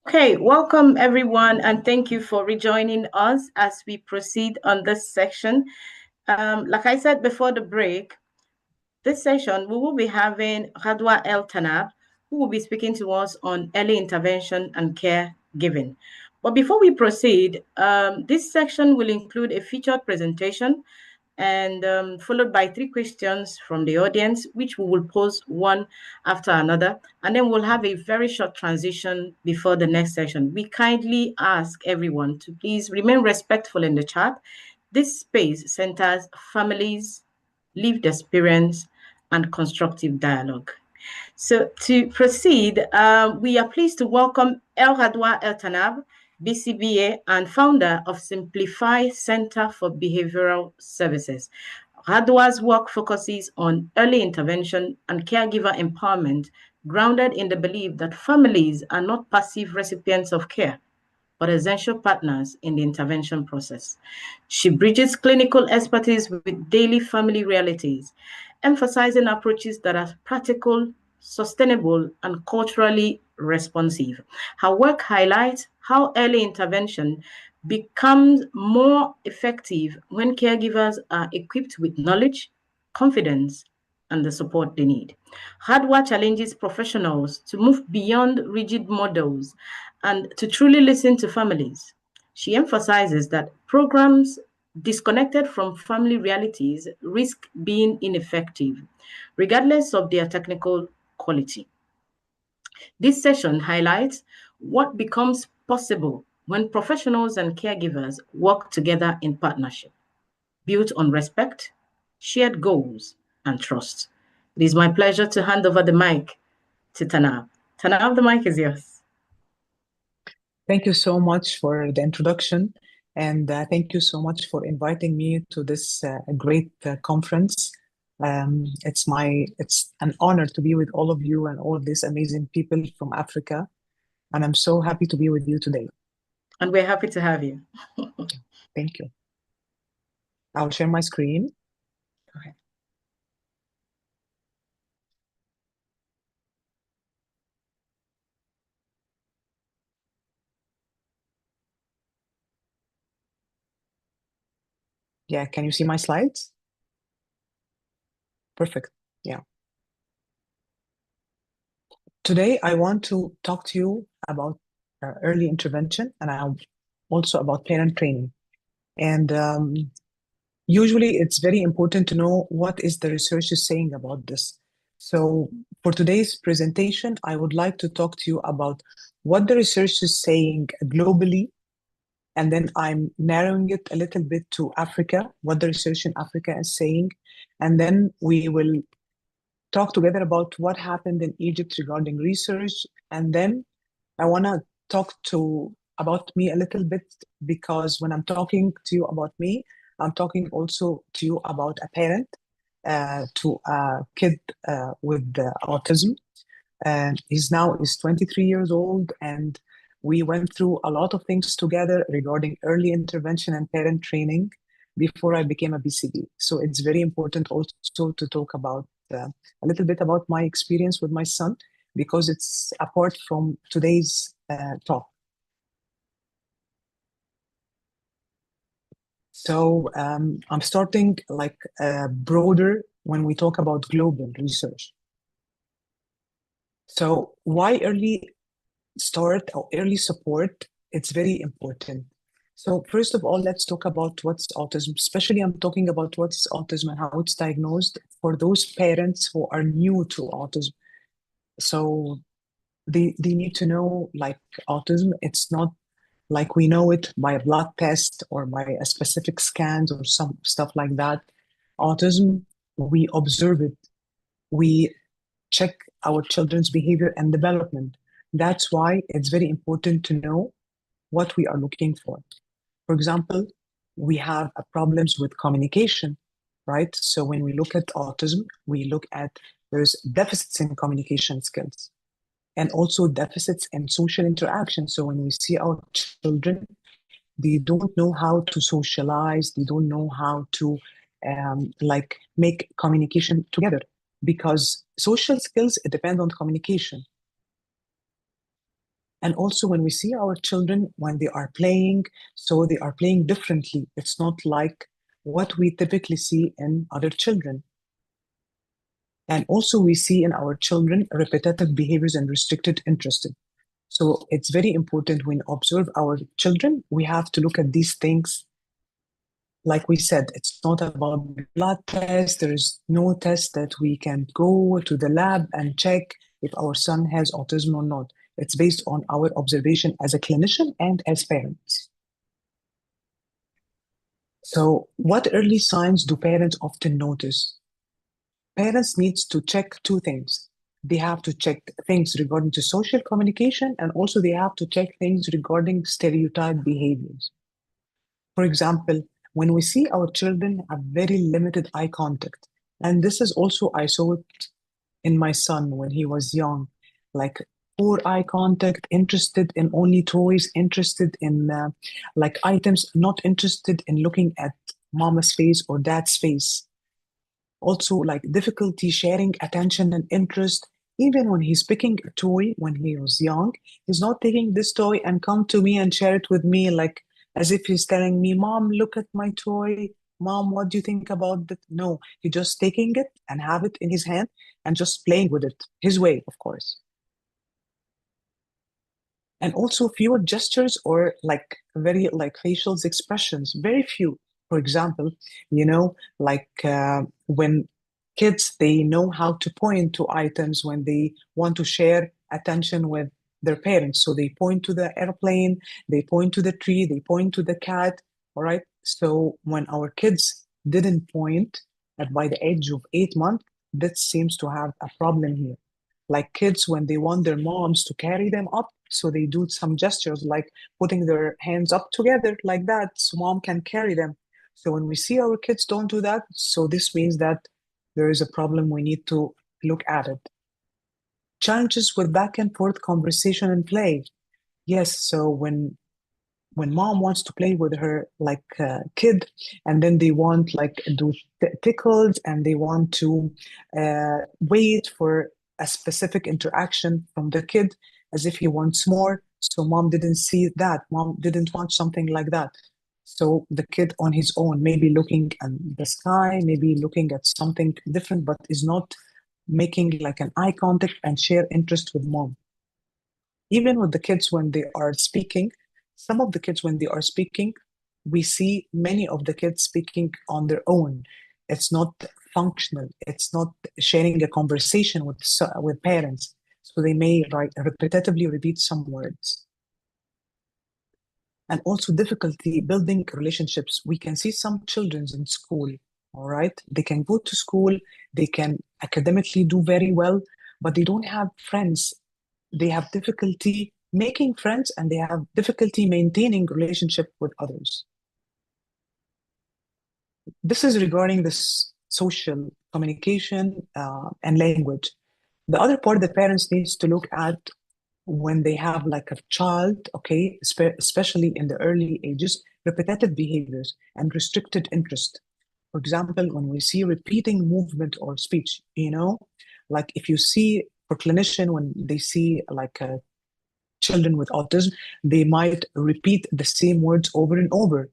Okay, welcome everyone, and thank you for rejoining us as we proceed on this section. Like I said before the break, this session we will be having Radwa El Tanab, who will be speaking to us on early intervention and care giving. But before we proceed, this section will include a featured presentation and followed by 3 questions from the audience, which we will pose one after another. And then we'll have a very short transition before the next session. We kindly ask everyone to please remain respectful in the chat. This space centers families, lived experience, and constructive dialogue. So to proceed, we are pleased to welcome El Radwa El Tanab, BCBA and founder of Simplify Center for Behavioral Services. Radwa's work focuses on early intervention and caregiver empowerment, grounded in the belief that families are not passive recipients of care, but essential partners in the intervention process. She bridges clinical expertise with daily family realities, emphasizing approaches that are practical, sustainable, and culturally responsive. Her work highlights how early intervention becomes more effective when caregivers are equipped with knowledge, confidence, and the support they need. Hardware challenges professionals to move beyond rigid models and to truly listen to families. She emphasizes that programs disconnected from family realities risk being ineffective, regardless of their technical quality. This session highlights what becomes possible when professionals and caregivers work together in partnership, built on respect, shared goals, and trust. It is my pleasure to hand over the mic to Tanab. Tanab, the mic is yours. Thank you so much for the introduction, and thank you so much for inviting me to this great conference. It's an honor to be with all of you and all of these amazing people from Africa, and I'm so happy to be with you today. And we're happy to have you. Thank you. I'll share my screen. Go ahead. Yeah, can you see my slides? Perfect. Yeah. Today, I want to talk to you about early intervention and also about parent training. And usually, it's very important to know what is the research is saying about this. So for today's presentation, I would like to talk to you about what the research is saying globally, and then I'm narrowing it a little bit to Africa, what the research in Africa is saying, and then we will talk together about what happened in Egypt regarding research, and then I want to talk about me a little bit, because when I'm talking to you about me, I'm talking also to you about a parent to a kid with autism. And he's 23 years old, and we went through a lot of things together regarding early intervention and parent training before I became a BCB. So it's very important also to talk about a little bit about my experience with my son, because it's apart from today's talk. So I'm starting like broader when we talk about global research. So why early start or early support? It's very important. So first of all, let's talk about what's autism. Especially I'm talking about what's autism and how it's diagnosed for those parents who are new to autism. So they need to know, like, autism, it's not like we know it by a blood test or by a specific scans or some stuff like that. Autism, we observe it. We check our children's behavior and development. That's why it's very important to know what we are looking for. For example, we have problems with communication, right? So when we look at autism, we look at there's deficits in communication skills and also deficits in social interaction. So when we see our children, they don't know how to socialize, they don't know how to like make communication together. because social skills depend on communication. And also, when we see our children when they are playing, so they are playing differently. It's not like what we typically see in other children. And also, we see in our children repetitive behaviors and restricted interest. So it's very important when observe our children, we have to look at these things. Like we said, it's not about blood test. There is no test that we can go to the lab and check if our son has autism or not. It's based on our observation as a clinician and as parents. So what early signs do parents often notice? Parents needs to check two things. They have to check things regarding to social communication, and also they have to check things regarding stereotype behaviors. For example, when we see our children have very limited eye contact, and this is also, I saw it in my son when he was young, like poor eye contact, interested in only toys, interested in like items, not interested in looking at mama's face or dad's face. Also, like difficulty sharing attention and interest. Even when he's picking a toy when he was young, he's not taking this toy and come to me and share it with me, like as if he's telling me, Mom, look at my toy. Mom, what do you think about that? No, he just taking it and have it in his hand and just playing with it his way, of course. And also fewer gestures or like very like facial expressions, very few. For example, like when kids, they know how to point to items when they want to share attention with their parents. So they point to the airplane, they point to the tree, they point to the cat. All right. So when our kids didn't point by the age of 8 months, that seems to have a problem here. Like kids, when they want their moms to carry them up, so they do some gestures like putting their hands up together like that so mom can carry them. So when we see our kids don't do that, so this means that there is a problem, we need to look at it. Challenges with back and forth conversation and play. Yes, so when mom wants to play with her like kid, and then they want like do tickles, and they want to wait for a specific interaction from the kid as if he wants more. So mom didn't see that, mom didn't want something like that. So the kid on his own, maybe looking at the sky, maybe looking at something different, but is not making like an eye contact and share interest with mom. Even with the kids when they are speaking, some of the kids when they are speaking, we see many of the kids speaking on their own. It's not functional, it's not sharing a conversation with parents, so they may repetitively repeat some words. And also difficulty building relationships. We can see some children in school, all right, they can go to school, they can academically do very well, but they don't have friends. They have difficulty making friends, and they have difficulty maintaining relationship with others. This is regarding this social communication and language. The other part that parents needs to look at when they have like a child, okay, especially in the early ages, repetitive behaviors and restricted interest. For example, when we see repeating movement or speech, like if you see for clinician, when they see like children with autism, they might repeat the same words over and over.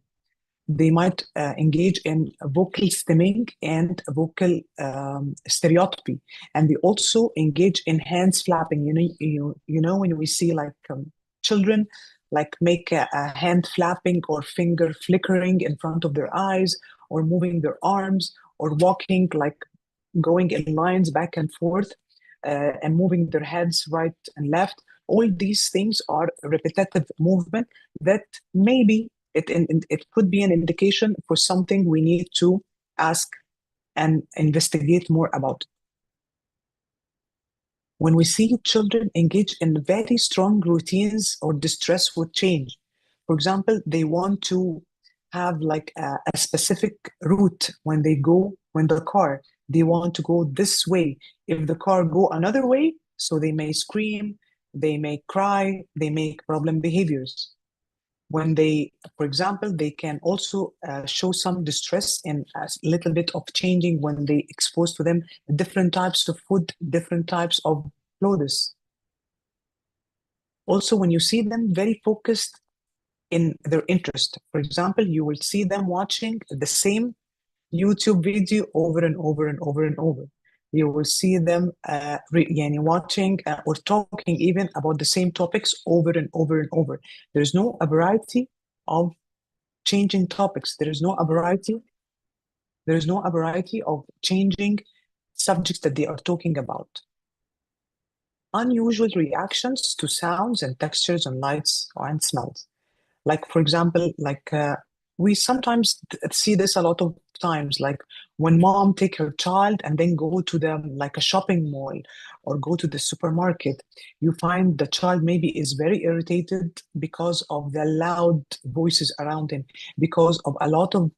They might engage in vocal stimming and vocal stereotypy, and they also engage in hands flapping. When we see like children like make a hand flapping or finger flickering in front of their eyes, or moving their arms, or walking like going in lines back and forth, and moving their heads right and left. All these things are repetitive movement that maybe it could be an indication for something we need to ask and investigate more about. When we see children engage in very strong routines or distress with change, for example, they want to have like a specific route when they go, when the car, they want to go this way. If the car go another way, so they may scream, they may cry, they make problem behaviors. when they, for example, they can also show some distress in a little bit of changing when they expose to them different types of food, different types of clothes. Also, when you see them very focused in their interest, for example, you will see them watching the same YouTube video over and over and over and over. You will see them يعني watching or talking even about the same topics over and over and over. There's no a variety of changing topics. There is no a variety of changing subjects that they are talking about. Unusual reactions to sounds and textures and lights and smells. Like, for example, we sometimes see this a lot of times, like when mom take her child and then go to the like a shopping mall or go to the supermarket, you find the child maybe is very irritated because of the loud voices around him, because of a lot of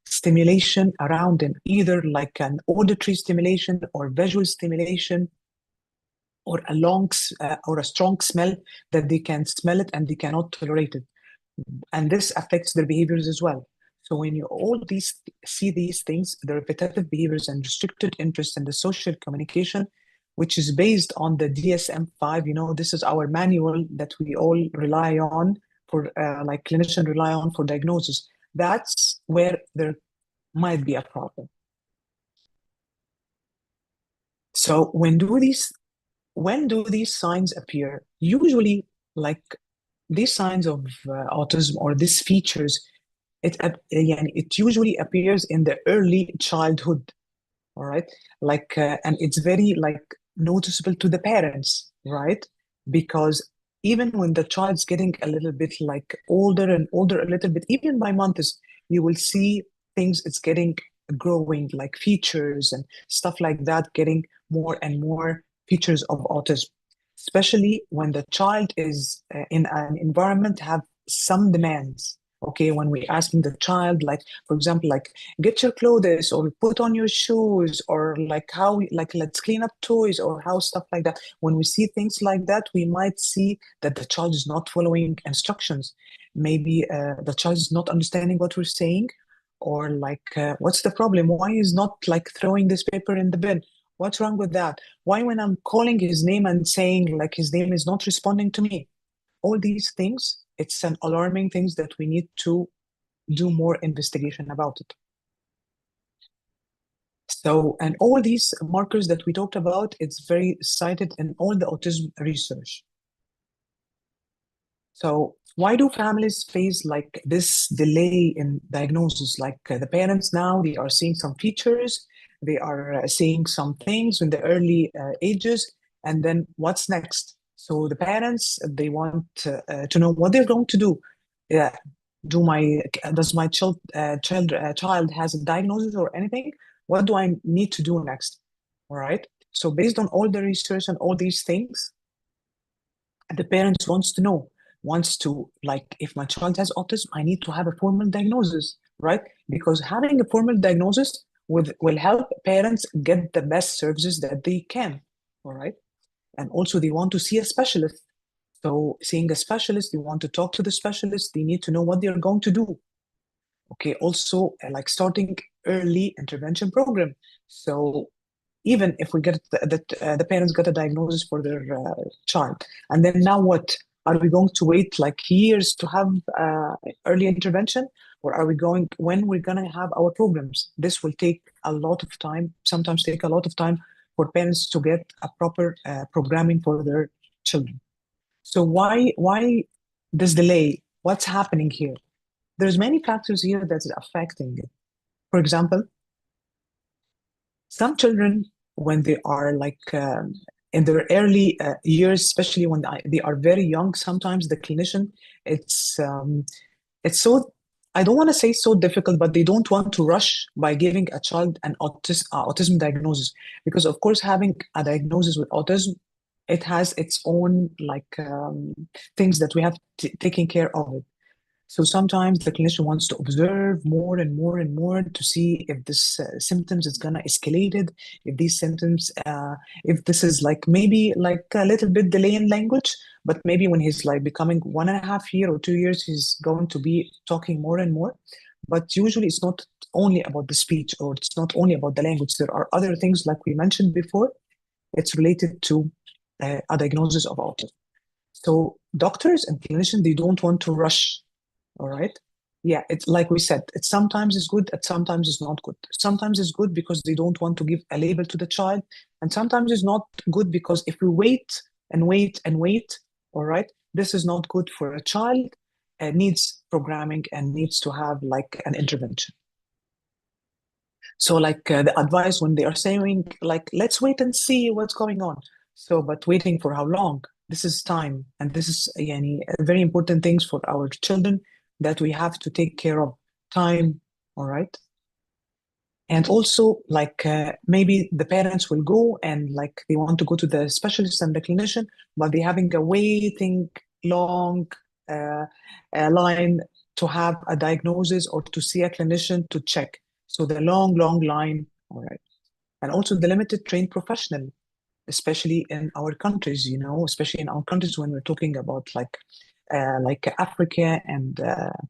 stimulation around him, either like an auditory stimulation or visual stimulation or or a strong smell that they can smell it and they cannot tolerate it, and this affects their behaviors as well. So when you all these see these things, the repetitive behaviors and restricted interest in the social communication, which is based on the DSM-5, this is our manual that we all rely on for, like clinicians rely on for diagnosis. That's where there might be a problem. So when do these signs appear? Usually, like these signs of autism or these features, it usually appears in the early childhood, all right? And it's very like noticeable to the parents, right? Because even when the child's getting a little bit like older and older, a little bit, even by months, you will see things, it's getting growing, like features and stuff like that, getting more and more features of autism, especially when the child is in an environment have some demands. Okay, when we asking the child, like for example, like get your clothes or put on your shoes or like how like let's clean up toys or how stuff like that. When we see things like that, we might see that the child is not following instructions. Maybe the child is not understanding what we're saying, or like what's the problem? Why is not like throwing this paper in the bin? What's wrong with that? Why when I'm calling his name and saying like his name is not responding to me? All these things, it's an alarming things that we need to do more investigation about it. So, and all these markers that we talked about, it's very cited in all the autism research. So why do families face like this delay in diagnosis? Like the parents now, they are seeing some features, they are seeing some things in the early ages, and then what's next? So the parents, they want to know what they're going to do. Yeah, does my child has a diagnosis or anything? What do I need to do next? All right. So based on all the research and all these things, the parents wants to like if my child has autism, I need to have a formal diagnosis, right? Because having a formal diagnosis will help parents get the best services that they can. All right. And also they want to see a specialist. So seeing a specialist, they want to talk to the specialist, they need to know what they're going to do. Okay, also like starting early intervention program. So even if we get the parents get a diagnosis for their child, and then now what? Are we going to wait like years to have early intervention, or are we going when we're going to have our programs? This will take a lot of time, sometimes take a lot of time for parents to get a proper programming for their children. So why this delay? What's happening here? There's many factors here that's affecting it. For example, some children, when they are like in their early years, especially when they are very young, sometimes the clinician, it's so, I don't want to say so difficult, but they don't want to rush by giving a child an autism diagnosis, because of course having a diagnosis with autism, it has its own like things that we have taken care of it. So sometimes the clinician wants to observe more and more and more to see if this symptoms is gonna escalated, if these symptoms, if this is like maybe like a little bit delay in language, but maybe when he's like becoming 1.5 year or 2 years, he's going to be talking more and more. But usually it's not only about the speech or it's not only about the language. There are other things like we mentioned before. It's related to a diagnosis of autism. So doctors and clinicians, they don't want to rush. All right. Yeah, it's like we said, it sometimes is good, and sometimes it's not good. Sometimes it's good because they don't want to give a label to the child, and sometimes it's not good because if we wait and wait and wait, all right, this is not good for a child. Needs programming and needs to have like an intervention. So like the advice when they are saying like let's wait and see what's going on. So but waiting for how long? This is time, and this is yani, very important things for our children that we have to take care of time. All right. And also like maybe the parents will go and like they want to go to the specialist and the clinician, but they're having a waiting long uh, line to have a diagnosis or to see a clinician to check. So the long line. All right. And also the limited trained professional, especially in our countries, especially in our countries when we're talking about like Africa and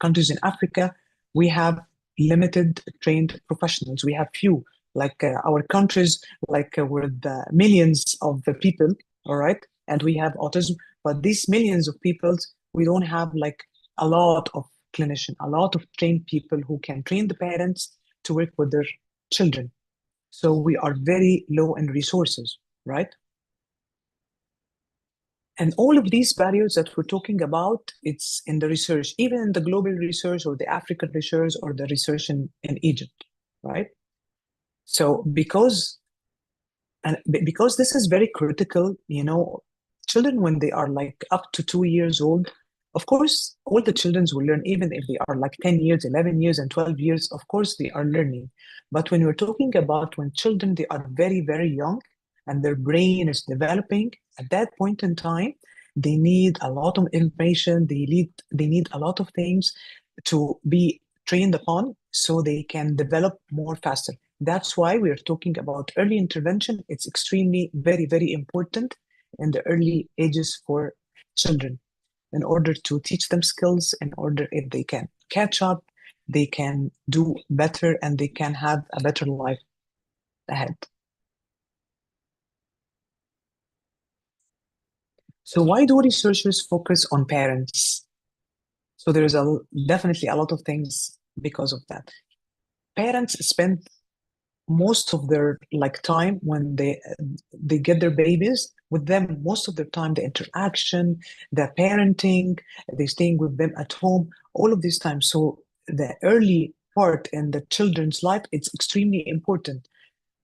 countries in Africa, we have limited trained professionals. We have few, like our countries, like with millions of the people, all right, and we have autism, but these millions of people, we don't have like a lot of clinician, a lot of trained people who can train the parents to work with their children. So we are very low in resources, right? And all of these barriers that we're talking about, it's in the research, even in the global research or the African research or the research in Egypt, right? So because this is very critical, children when they are like up to 2 years old, of course, all the children will learn, even if they are like 10 years, 11 years, and 12 years, of course, they are learning. But when we're talking about when children, they are very, very young and their brain is developing, at that point in time, they need a lot of information. They need a lot of things to be trained upon so they can develop more faster. That's why we're talking about early intervention. It's extremely very, very important in the early ages for children in order to teach them skills, in order if they can catch up, they can do better and they can have a better life ahead. So why do researchers focus on parents? So there's definitely a lot of things because of that. Parents spend most of their like time when they get their babies with them, most of their time, the interaction, the parenting, they staying with them at home, all of this time. So the early part in the children's life, it's extremely important.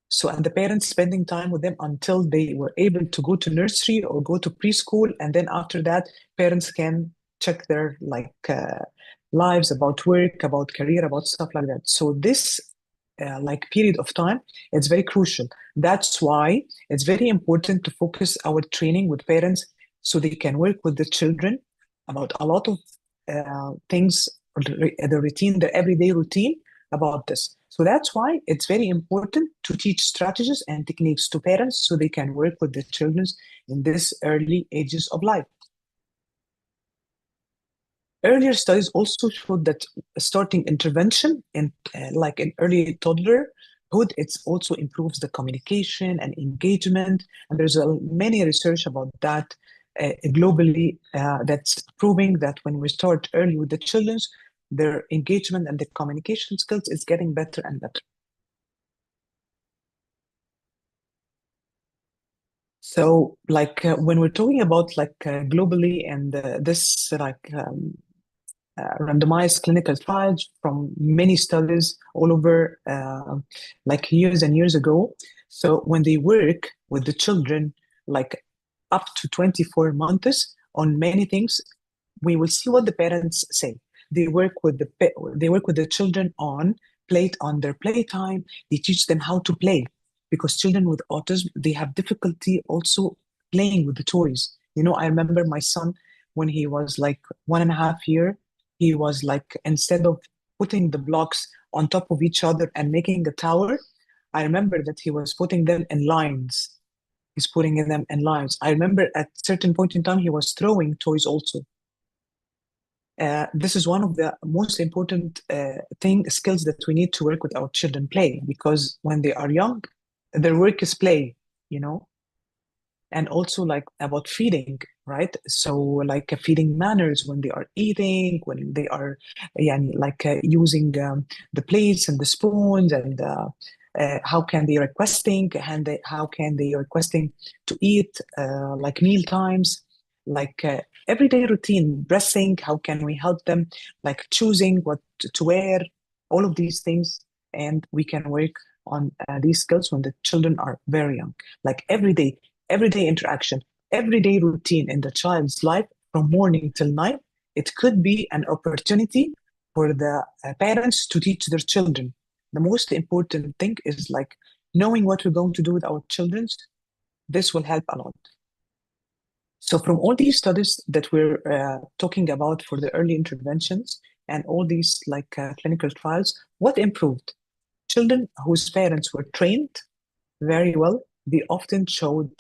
So, and the parents spending time with them until they were able to go to nursery or go to preschool. And then after that, parents can check their like lives about work, about career, about stuff like that. So this like period of time, it's very crucial. That's why it's very important to focus our training with parents so they can work with the children about a lot of things, the routine, the everyday routine about this. So that's why it's very important to teach strategies and techniques to parents so they can work with the children in this early ages of life. Earlier studies also showed that starting intervention in like in early toddlerhood, it also improves the communication and engagement. And there's many research about that globally that's proving that when we start early with the children, their engagement and the communication skills is getting better and better. So, like when we're talking about like globally and this like randomized clinical trials from many studies all over, like years and years ago. So when they work with the children, like up to 24 months on many things, we will see what the parents say. They work with the children on their playtime. They teach them how to play because children with autism, they have difficulty also playing with the toys. I remember my son when he was like 1.5 year. he was like, instead of putting the blocks on top of each other and making a tower, I remember that he was putting them in lines. He's putting them in lines. I remember at certain point in time he was throwing toys also. This is one of the most important skills that we need to work with our children, play, because when they are young, their work is play, you know, and also like about feeding, right? So like feeding manners when they are eating, when they are yeah, like using the plates and the spoons, and how can they requesting, and how can they requesting to eat, like meal times, like everyday routine, dressing, how can we help them, like choosing what to wear, all of these things. And we can work on these skills when the children are very young, like everyday interaction, everyday routine in the child's life from morning till night. It could be an opportunity for the parents to teach their children. The most important thing is like knowing what we're going to do with our children. This will help a lot. So from all these studies that we're talking about for the early interventions and all these like clinical trials, what improved? Children whose parents were trained very well, they often showed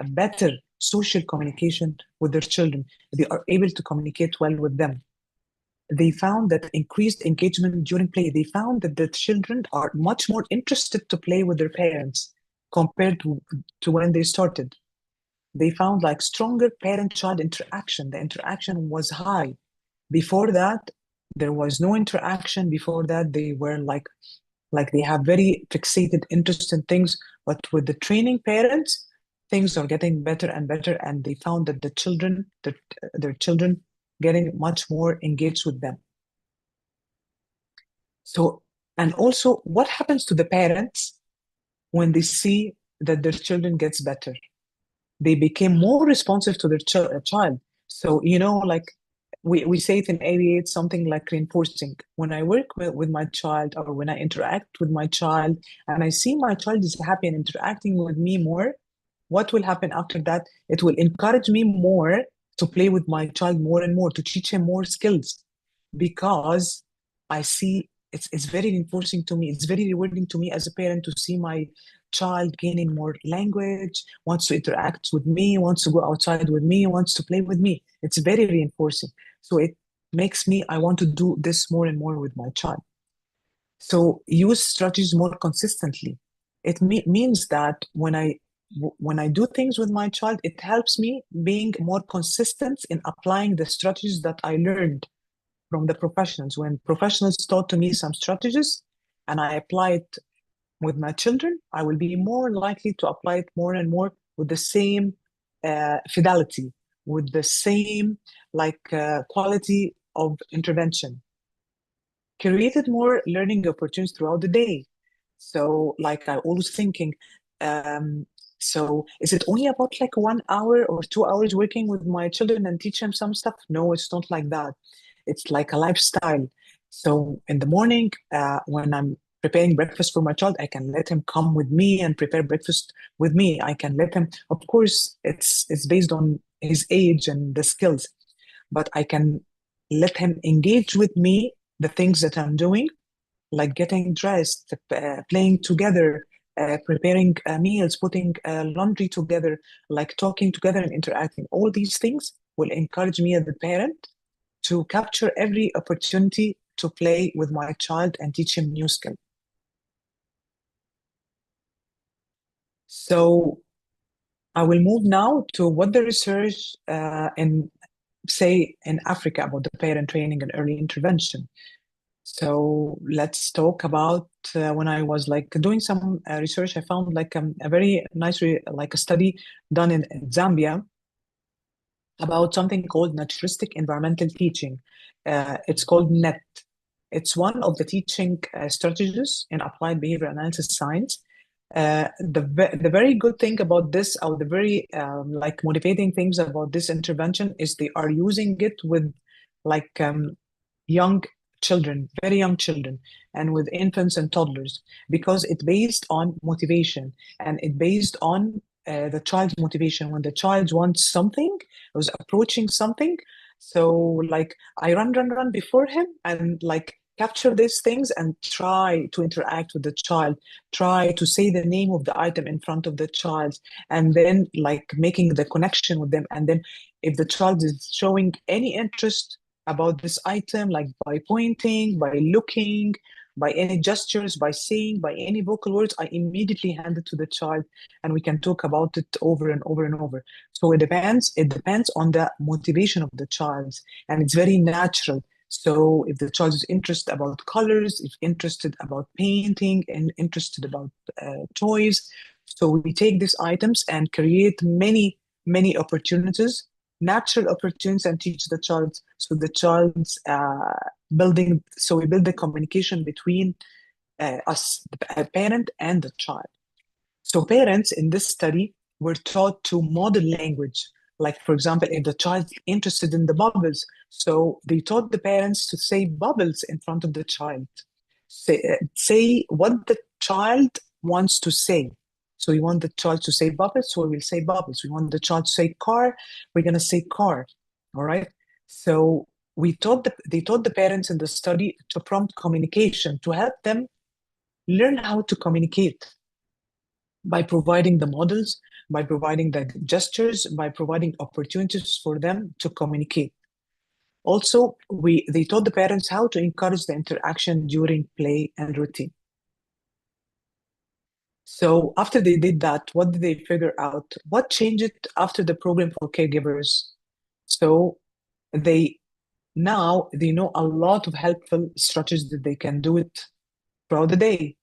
a better social communication with their children. They are able to communicate well with them. They found that increased engagement during play. They found that the children are much more interested to play with their parents compared to when they started. They found like stronger parent-child interaction. The interaction was high. Before that, there was no interaction. Before that, they were like they have very fixated interest in things. But with the training parents, things are getting better and better, and they found that their children getting much more engaged with them. So, and also, what happens to the parents when they see that their children gets better? They became more responsive to their child. So, you know, like we say it in ABA, it's something like reinforcing. When I work with my child, or when I interact with my child, and I see my child is happy and interacting with me more, what will happen after that? It will encourage me more to play with my child more and more, to teach him more skills, because I see it's very reinforcing to me. It's very rewarding to me as a parent to see my child gaining more language, wants to interact with me, wants to go outside with me, wants to play with me. It's very reinforcing. So it makes me, I want to do this more and more with my child. So use strategies more consistently. It means that when I do things with my child, it helps me being more consistent in applying the strategies that I learned from the professionals. When professionals taught to me some strategies and I apply it with my children, I will be more likely to apply it more and more with the same fidelity, with the same like quality of intervention. Created more learning opportunities throughout the day. So, like I always thinking, um, so is it only about like 1 hour or 2 hours working with my children and teach them some stuff? No, it's not like that. It's like a lifestyle. So in the morning, when I'm preparing breakfast for my child, I can let him come with me and prepare breakfast with me. I can let him, of course, it's based on his age and the skills, but I can let him engage with me the things that I'm doing, like getting dressed, playing together, preparing meals, putting laundry together, like talking together and interacting. All these things will encourage me as a parent to capture every opportunity to play with my child and teach him new skills. So I will move now to what the research in say in Africa about the parent training and early intervention. So let's talk about when I was like doing some research, I found like a very nice like a study done in Zambia about something called naturalistic environmental teaching. It's called NET. It's one of the teaching strategies in applied behavior analysis science. The very good thing about this, or the very like motivating things about this intervention, is they are using it with like young children, very young children, and with infants and toddlers, because it's based on motivation, and it based on the child's motivation. When the child wants something, was approaching something, So like I run before him and like capture these things and try to interact with the child, try to say the name of the item in front of the child, and then like making the connection with them. And then if the child is showing any interest about this item, like by pointing, by looking, by any gestures, by saying, by any vocal words, I immediately hand it to the child and we can talk about it over and over and over. So it depends on the motivation of the child, and it's very natural. So if the child is interested about colors, if interested about painting, and interested about toys, so we take these items and create many opportunities, natural opportunities, and teach the child. So the child's building. So we build the communication between us, a parent and the child. So parents in this study were taught to model language. Like, for example, if the child's interested in the bubbles, so they taught the parents to say bubbles in front of the child. Say what the child wants to say. So we want the child to say bubbles, so we will say bubbles. We want the child to say car, we're gonna say car. All right. So they taught the parents in the study to prompt communication to help them learn how to communicate by providing the models, by providing the gestures, by providing opportunities for them to communicate. Also, they taught the parents how to encourage the interaction during play and routine. So after they did that, what did they figure out? What changed after the program for caregivers? So they now they know a lot of helpful strategies that they can do it throughout the day,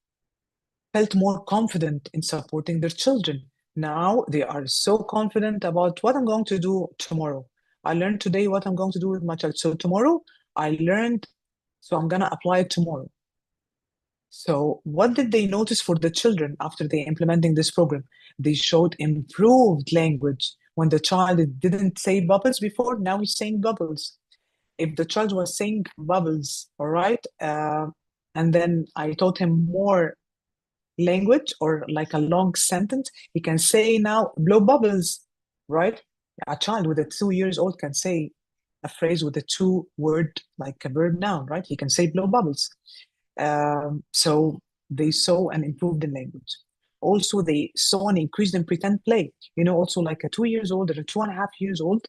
felt more confident in supporting their children. Now they are so confident about what I'm going to do tomorrow. I learned today what I'm going to do with my child. So tomorrow I learned, so I'm going to apply it tomorrow. So what did they notice for the children after they implementing this program? They showed improved language. When the child didn't say bubbles before, now he's saying bubbles. If the child was saying bubbles, all right, and then I taught him more language or like a long sentence, he can say now blow bubbles, right? A child with a 2 years old can say a phrase with a two word, like a verb noun, right? He can say blow bubbles. So they saw an improved in language. Also, they saw an increase in pretend play. Also like a 2 years old or a 2.5 years old,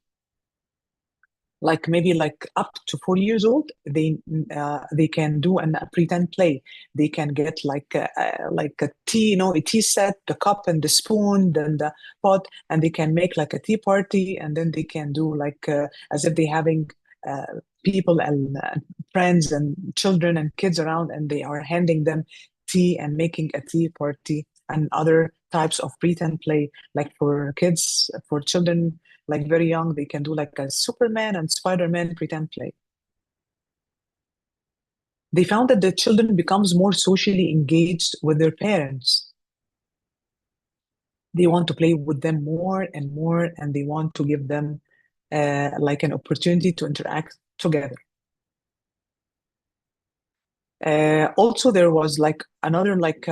like maybe like up to 4 years old, they can do a pretend play. They can get like a tea, a tea set, the cup and the spoon, then the pot, and they can make like a tea party, and then they can do like as if they're having uh, people and friends and children and kids around, and they are handing them tea and making a tea party and other types of pretend play, like for kids, for children like very young, they can do like a Superman and Spider-Man pretend play. They found that the children becomes more socially engaged with their parents. They want to play with them more and more, and they want to give them like an opportunity to interact together. Also, there was like another like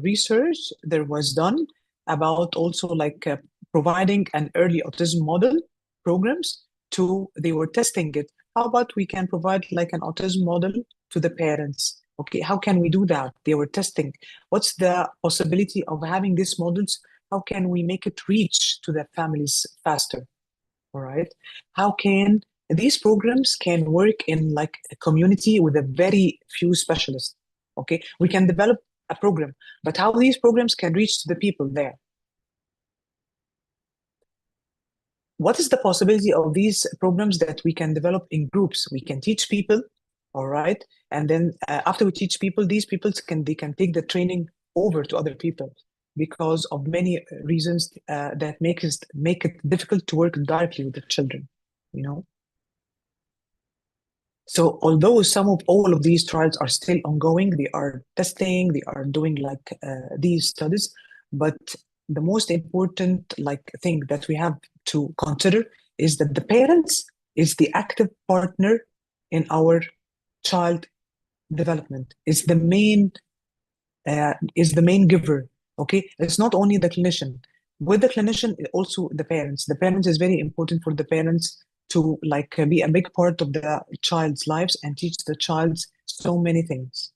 research there was done about also like providing an early autism model programs to they were testing it. How about we can provide like an autism model to the parents? Okay, how can we do that? They were testing. What's the possibility of having these models? How can we make it reach to the families faster? All right. How can these programs can work in like a community with a very few specialists? Okay, we can develop a program, but how these programs can reach to the people there? What is the possibility of these programs that we can develop in groups? We can teach people, all right, and then after we teach people, these people can take the training over to other people because of many reasons that make it difficult to work directly with the children, you know. So although some of all of these trials are still ongoing, they are testing, they are doing like these studies, but the most important like thing that we have to consider is that the parents is the active partner in our child development, is the main giver. Okay, it's not only the clinician. With the clinician, also the parents. The parents is very important for the parents to like be a big part of the child's lives and teach the child so many things.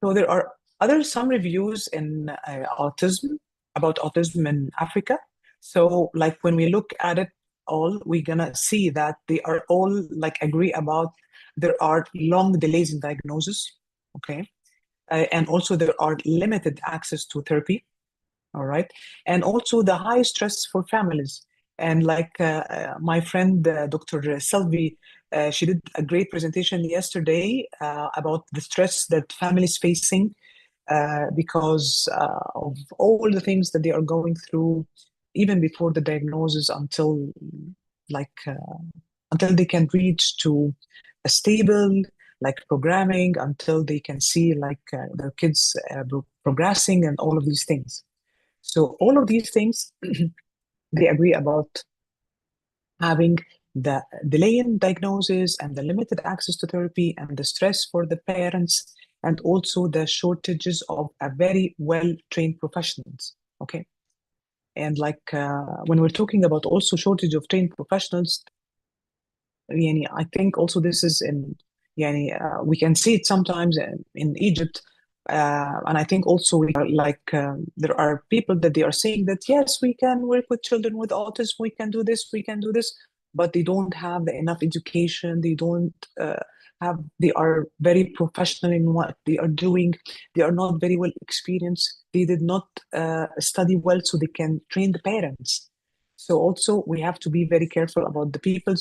So there are other some reviews in autism about autism in Africa. So like when we look at it all, we're gonna see that they are all like agree about there are long delays in diagnosis, okay, and also there are limited access to therapy, all right, and also the high stress for families. And like my friend Dr. Selvi, she did a great presentation yesterday about the stress that families facing because of all the things that they are going through, even before the diagnosis, like uh, until they can reach to a stable like programming, until they can see like their kids progressing and all of these things. So all of these things, they agree about having the delay in diagnosis and the limited access to therapy and the stress for the parents and also the shortages of a very well-trained professionals. Okay. And like when we're talking about also shortage of trained professionals, يعني I think also this is in يعني we can see it sometimes in Egypt and I think also we are like there are people that they are saying that yes we can work with children with autism, we can do this, but they don't have enough education, they don't have, they are very professional in what they are doing, they are not very well experienced, they did not study well so they can train the parents. So also we have to be very careful about the people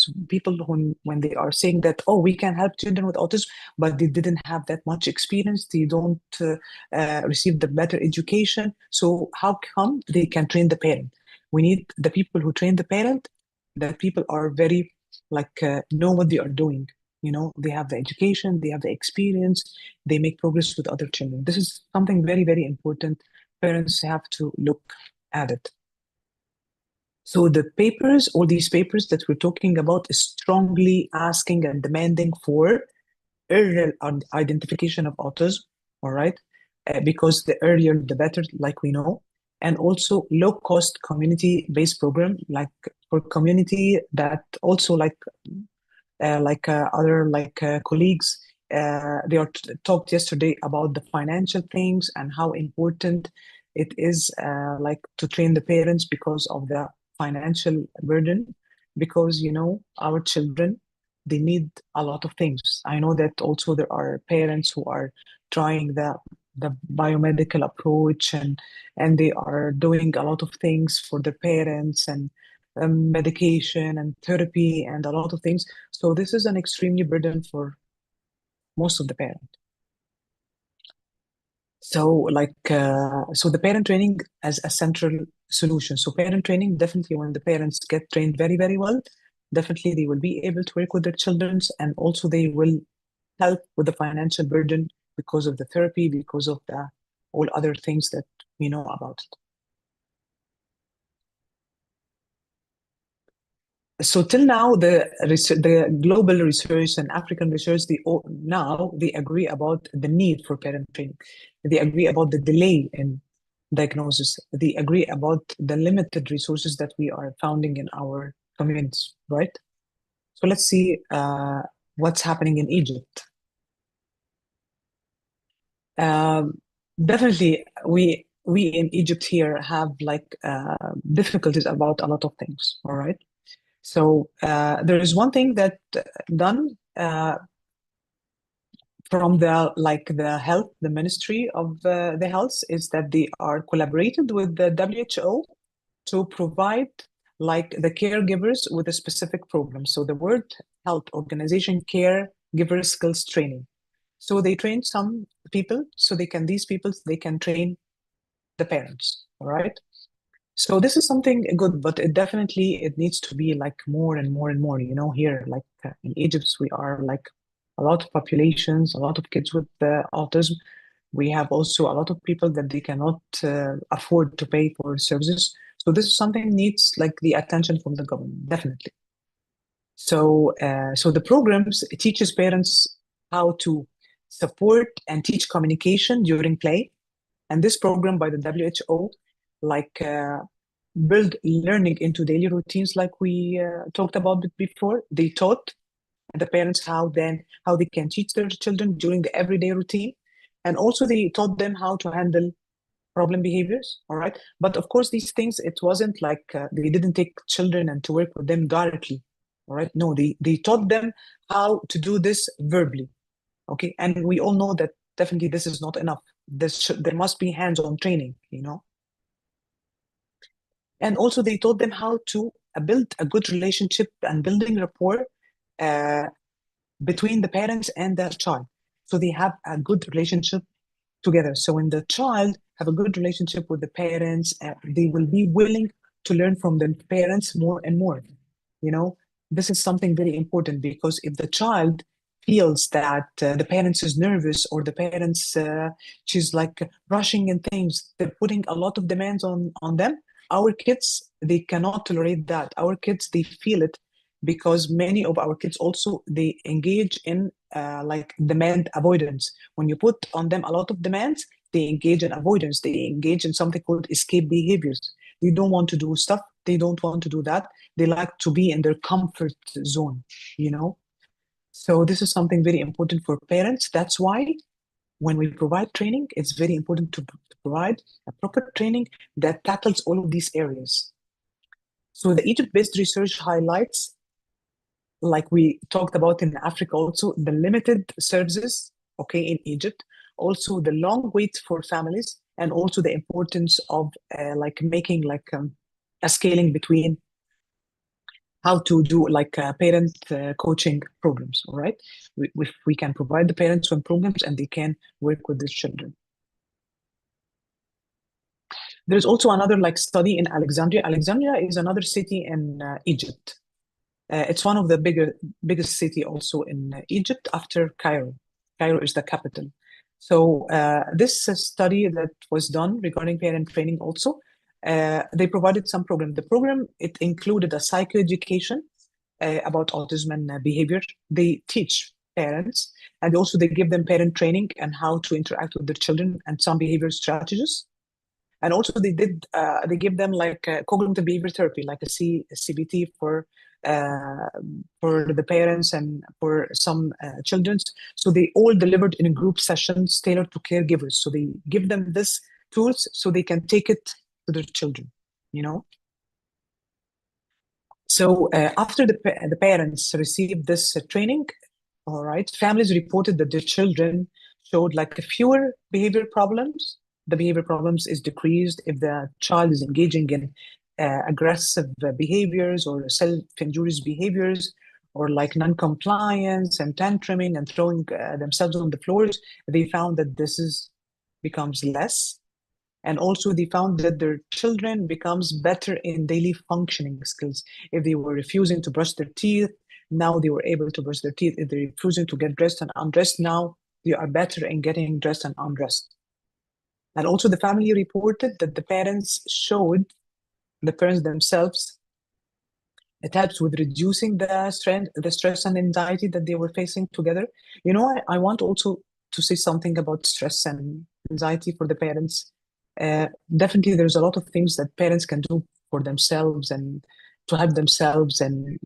when they are saying that, oh, we can help children with autism, but they didn't have that much experience, they don't receive the better education. So how come they can train the parent? We need the people who train the parent, that people are very like know what they are doing. You know, they have the education, they have the experience, they make progress with other children. This is something very, very important. Parents have to look at it. So the papers, all these papers that we're talking about, is strongly asking and demanding for earlier identification of autism, all right? Because the earlier the better, like we know, and also low-cost community-based program, like for community that also other colleagues, they are talked yesterday about the financial things and how important it is like to train the parents because of the financial burden. Because you know our children, they need a lot of things. I know that also there are parents who are trying the biomedical approach and they are doing a lot of things for their parents and medication and therapy and a lot of things. So this is an extremely burden for most of the parents. So so the parent training as a central solution. So parent training, definitely when the parents get trained very, very well, definitely they will be able to work with their children and also they will help with the financial burden because of the therapy, because of the all other things that we know about it. So till now, the global research and African research, now they agree about the need for parent training. They agree about the delay in diagnosis. They agree about the limited resources that we are founding in our communities, right? So let's see what's happening in Egypt. Um, Definitely, we in Egypt here have like difficulties about a lot of things. All right. So there is one thing that done from the health, the Ministry of the Health, is that they are collaborated with the WHO to provide like the caregivers with a specific program. So the World Health Organization caregiver skills training. So they train some people so they can train the parents. All right. So this is something good, but it needs to be like more and more and more. You know, here like in Egypt, we are like a lot of populations, a lot of kids with autism. We have also a lot of people that they cannot afford to pay for services. So this is something needs like the attention from the government, definitely. So so the programs teaches parents how to support and teach communication during play. And this program by the WHO, like build learning into daily routines, like we talked about it before. They taught the parents how they can teach their children during the everyday routine, and also they taught them how to handle problem behaviors. All right, but of course these things, it wasn't like they didn't take children and to work with them directly. All right, no, they taught them how to do this verbally. Okay, and we all know that definitely this is not enough. There must be hands-on training, you know. And also they taught them how to build a good relationship and building rapport uh, between the parents and the child, so they have a good relationship together. So when the child have a good relationship with the parents, they will be willing to learn from the parents more and more. You know, this is something very important, because if the child feels that the parents is nervous, or the parents she's like rushing and things, they're putting a lot of demands on them. Our kids, they cannot tolerate that. Our kids, they feel it, because many of our kids also, they engage in like demand avoidance. When you put on them a lot of demands, they engage in avoidance. They engage in something called escape behaviors. They don't want to do stuff. They don't want to do that. They like to be in their comfort zone, you know. So this is something very important for parents. That's why when we provide training, it's very important to provide a proper training that tackles all of these areas. So the Egypt-based research highlights, like we talked about in Africa also, the limited services, okay, in Egypt, also the long wait for families, and also the importance of like making like a scaling between how to do like parent coaching programs. All right, we can provide the parents with programs and they can work with the children. There's also another like study in Alexandria. Alexandria is another city in Egypt. It's one of the biggest city also in Egypt after Cairo. Cairo is the capital. So this study that was done regarding parent training also, they provided some program. The program, it included a psychoeducation about autism and behavior. They teach parents, and also they give them parent training and how to interact with their children and some behavior strategies. And also they give them like cognitive behavior therapy, like a CBT uh, for the parents and for some children. So they all delivered in group sessions tailored to caregivers. So they give them this tools so they can take it to their children, you know. So after the parents received this training, all right, families reported that their children showed like fewer behavior problems. The behavior problems is decreased if the child is engaging in aggressive behaviors or self-injurious behaviors, or like non-compliance and tantruming and throwing themselves on the floors. They found that this is becomes less. And also they found that their children becomes better in daily functioning skills. If they were refusing to brush their teeth, now they were able to brush their teeth. If they're refusing to get dressed and undressed, now they are better in getting dressed and undressed. And also the family reported that the parents themselves, it helps with reducing the stress and anxiety that they were facing together. You know, I want also to say something about stress and anxiety for the parents. Definitely, there's a lot of things that parents can do for themselves and to help themselves. And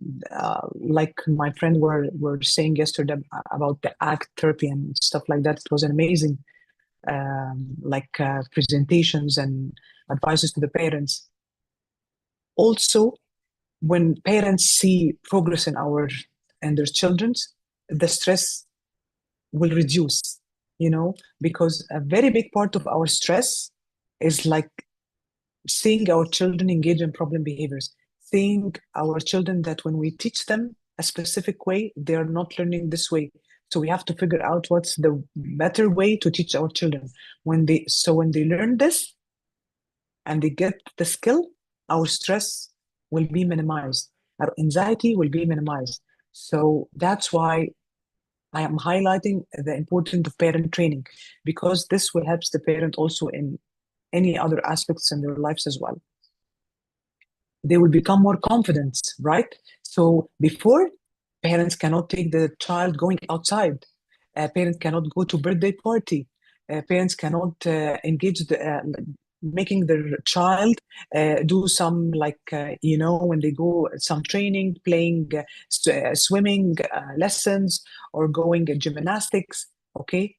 like my friend were saying yesterday about the ACT therapy and stuff like that, it was an amazing like presentations and advices to the parents. Also, when parents see progress in our and their children's, the stress will reduce, you know, because a very big part of our stress is like seeing our children engage in problem behaviors, seeing our children that when we teach them a specific way, they are not learning this way. So we have to figure out what's the better way to teach our children. When they learn this and they get the skill, our stress will be minimized, our anxiety will be minimized. So that's why I am highlighting the importance of parent training, because this will help the parent also in any other aspects in their lives as well. They will become more confident, right? So before, parents cannot take the child going outside. Parents cannot go to birthday party. Parents cannot engage making their child do some when they go some training, playing swimming lessons or going gymnastics. Okay,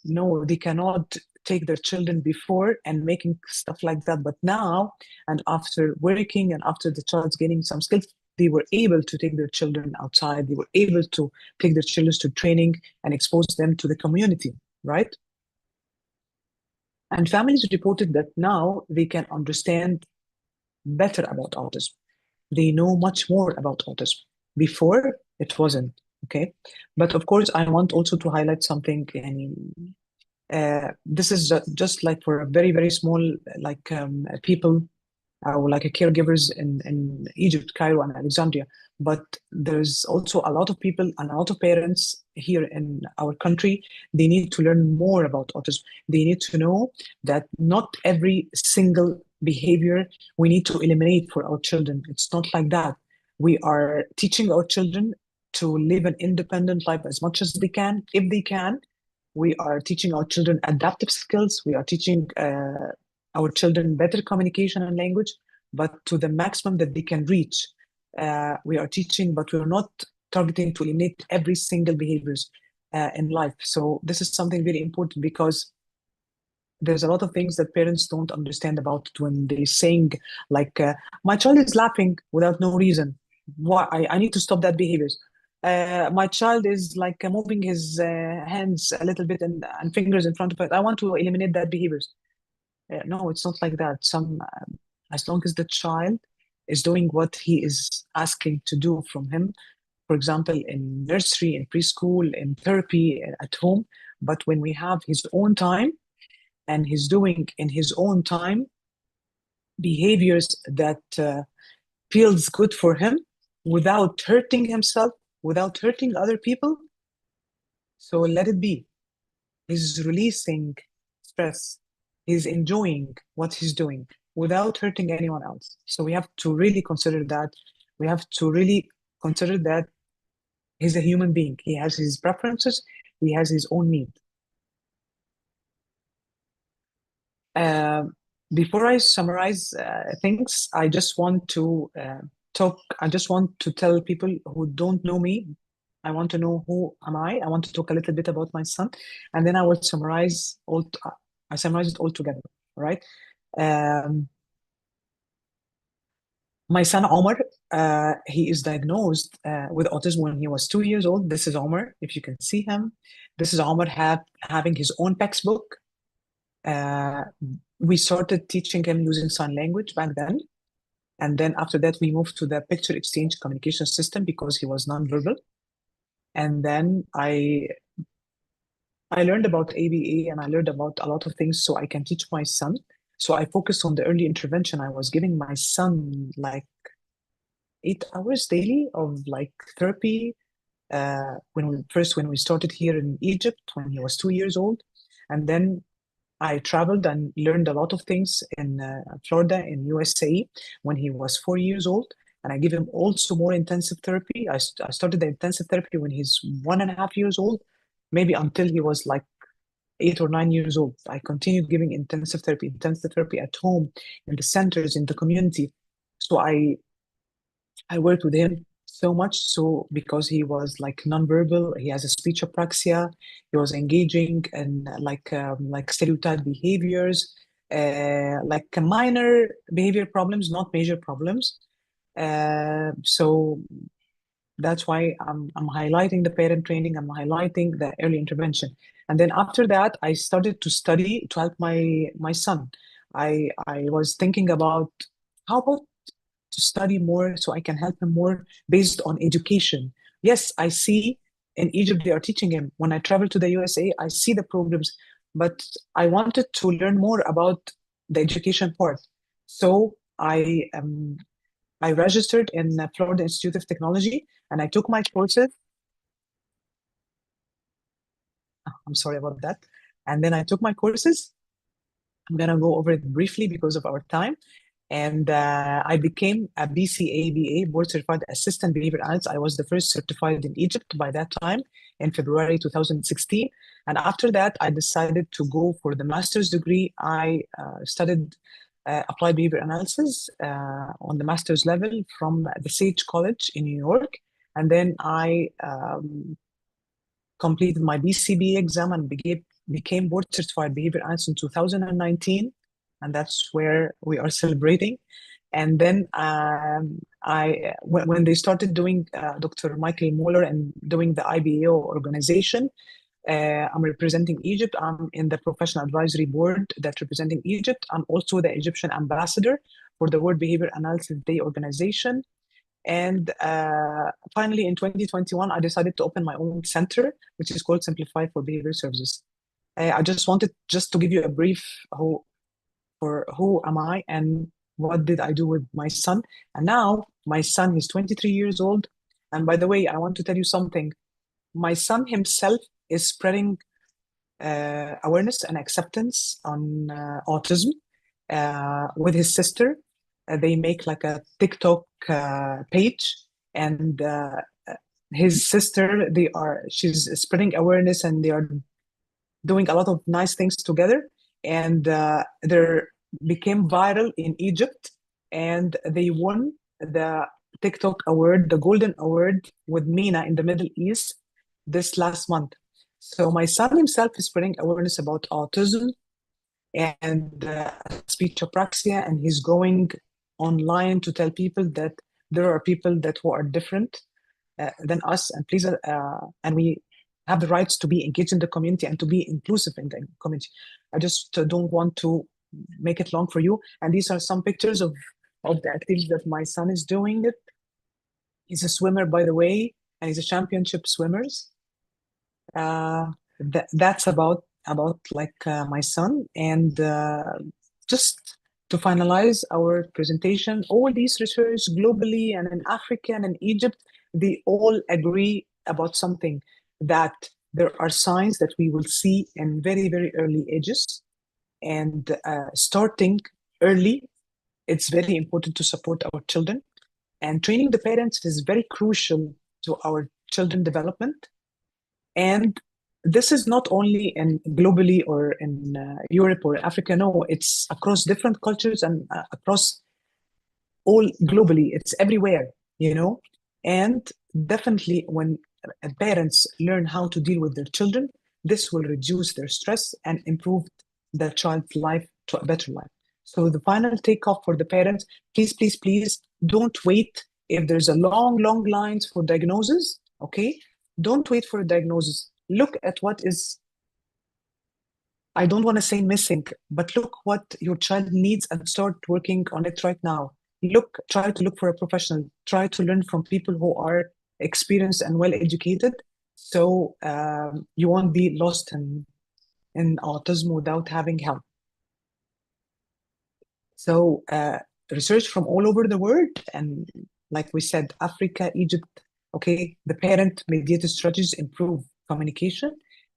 no, they cannot take their children before and making stuff like that. But now, and after working and after the child's gaining some skills, they were able to take their children outside. They were able to take their children to training and expose them to the community, right? And families reported that now they can understand better about autism. They know much more about autism. Before, it wasn't. Okay. But of course, I want also to highlight something. This is just like for a very, very small, people or like a caregivers in Egypt, Cairo, and Alexandria. But there's also a lot of people and a lot of parents here in our country. They need to learn more about autism. They need to know that not every single behavior we need to eliminate for our children. It's not like that. We are teaching our children to live an independent life as much as they can, if they can. We are teaching our children adaptive skills. We are teaching our children better communication and language, but to the maximum that they can reach. We are teaching, but we're not targeting to eliminate every single behaviors in life. So this is something very important because there's a lot of things that parents don't understand about it when they're saying like, my child is laughing without no reason. Why? I need to stop that behaviors. My child is like moving his hands a little bit and fingers in front of it. I want to eliminate that behaviors. No, it's not like that. As long as the child is doing what he is asking to do from him, for example, in nursery, in preschool, in therapy, at home. But when we have his own time and he's doing in his own time behaviors that feels good for him without hurting himself, without hurting other people, so let it be. He's releasing stress. He's enjoying what he's doing without hurting anyone else. So we have to really consider that. We have to really consider that he's a human being. He has his preferences. He has his own needs. Uh, Before I summarize things, I just want to talk. I just want to tell people who don't know me. I want to know who am I. I want to talk a little bit about my son, and then I will summarize all. I summarize it all together. Right. Um, my son Omar, he is diagnosed with autism when he was 2 years old. This is Omar, if you can see him. This is Omar having his own textbook. Uh, we started teaching him using sign language back then. And then after that, we moved to the picture exchange communication system because he was nonverbal. And then I learned about ABA and I learned about a lot of things so I can teach my son. So I focused on the early intervention. I was giving my son like 8 hours daily of like therapy when we started here in Egypt when he was 2 years old. And then I traveled and learned a lot of things in Florida, in USA, when he was 4 years old. And I give him also more intensive therapy. I started the intensive therapy when he's 1.5 years old, maybe until he was like 8 or 9 years old. I continued giving intensive therapy at home, in the centers, in the community. So I worked with him so much so because he was like nonverbal, he has a speech apraxia, he was engaging in like stereotype behaviors, like minor behavior problems, not major problems. So that's why I'm highlighting the parent training, I'm highlighting the early intervention. And then after that, I started to study to help my son. I was thinking about how about to study more so I can help him more based on education. Yes, I see in Egypt they are teaching him. When I travel to the USA, I see the programs, but I wanted to learn more about the education part. So I registered in the Florida Institute of Technology and I took my courses. I'm sorry about that. And then I took my courses. I'm gonna go over it briefly because of our time. And I became a BCABA, Board Certified Assistant Behavior Analyst. I was the first certified in Egypt by that time in February 2016. And after that, I decided to go for the master's degree. I studied applied behavior analysis on the master's level from the Sage College in New York. And then I completed my BCBA exam and became board certified behavior analyst in 2019. And that's where we are celebrating. And then when they started doing Dr. Michael Muller and doing the IBAO organization, I'm representing Egypt. I'm in the professional advisory board that's representing Egypt. I'm also the Egyptian ambassador for the World Behavior Analysis Day organization. And finally, in 2021, I decided to open my own center, which is called Simplify for Behavior Services. I just wanted just to give you a brief who am I and what did I do with my son. And now my son is 23 years old. And by the way, I want to tell you something. My son himself is spreading awareness and acceptance on autism with his sister. They make like a TikTok page, and his sister, she's spreading awareness, and they are doing a lot of nice things together. And they became viral in Egypt, and they won the TikTok award, the Golden Award, with MENA in the Middle East this last month. So my son himself is spreading awareness about autism and speech apraxia, and he's going online to tell people that there are people that who are different than us, and please, and we have the rights to be engaged in the community and to be inclusive in the community. I just don't want to make it long for you. And these are some pictures of the activities that my son is doing. It. He's a swimmer, by the way, and he's a championship swimmers. That's about like my son. And just to finalize our presentation, all these research globally and in Africa and in Egypt, they all agree about something, that there are signs that we will see in very, very early ages. And starting early, it's very important to support our children. And training the parents is very crucial to our children development. And this is not only in globally or in Europe or Africa. No, it's across different cultures and across all globally. It's everywhere, you know. And definitely, when parents learn how to deal with their children, this will reduce their stress and improve the child's life to a better life. So the final takeoff for the parents: please, please, please, don't wait if there's a long lines for diagnosis. Okay, don't wait for a diagnosis. Look at what is, I don't want to say missing, but look what your child needs and start working on it right now. Try to look for a professional. Try to learn from people who are experienced and well educated, so you won't be lost in autism without having help. So research from all over the world, and like we said, Africa, Egypt. Okay, the parent-mediated strategies improve communication,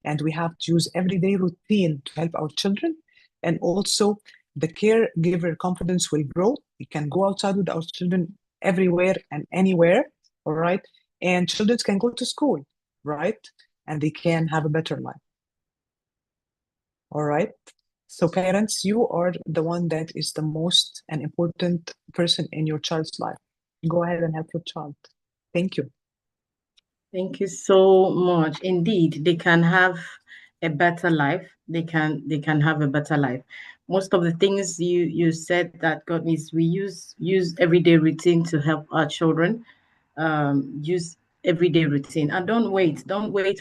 and we have to use everyday routine to help our children. And also, the caregiver confidence will grow. We can go outside with our children everywhere and anywhere, all right? And children can go to school, right? And they can have a better life, all right? So parents, you are the one that is the most and important person in your child's life. Go ahead and help your child. Thank you. Thank you so much. Indeed, they can have a better life. They can have a better life. Most of the things you said that got me is we use everyday routine to help our children. Use everyday routine, and don't wait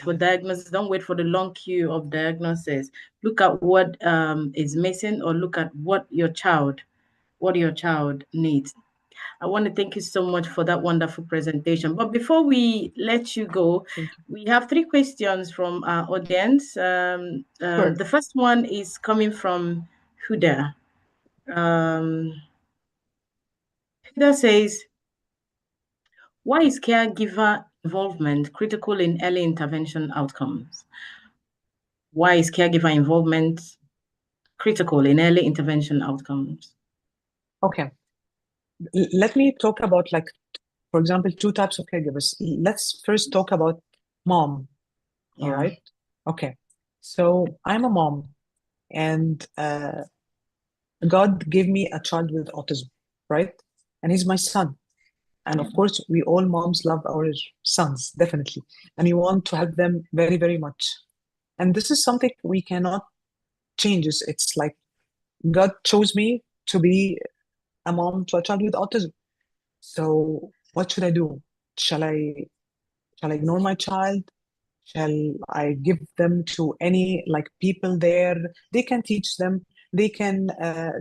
for diagnosis. Don't wait for the long queue of diagnosis. Look at what is missing, or look at what your child needs. I want to thank you so much for that wonderful presentation. But before we let you go, Thank you. we have three questions from our audience. Sure. The first one is coming from Huda. Um, Huda says, why is caregiver involvement critical in early intervention outcomes? Why is caregiver involvement critical in early intervention outcomes? Okay. let me talk about, like, for example, two types of caregivers. Let's first talk about mom. All Yeah. right. Okay. So I'm a mom, and God gave me a child with autism, right? And he's my son. And of Yeah. course, we all moms love our sons, definitely. And we want to help them very, very much. And this is something we cannot change. It's like God chose me to be a mom to a child with autism. So what should I do? Shall I shall I ignore my child? Shall I give them to any like people there? They can teach them. They can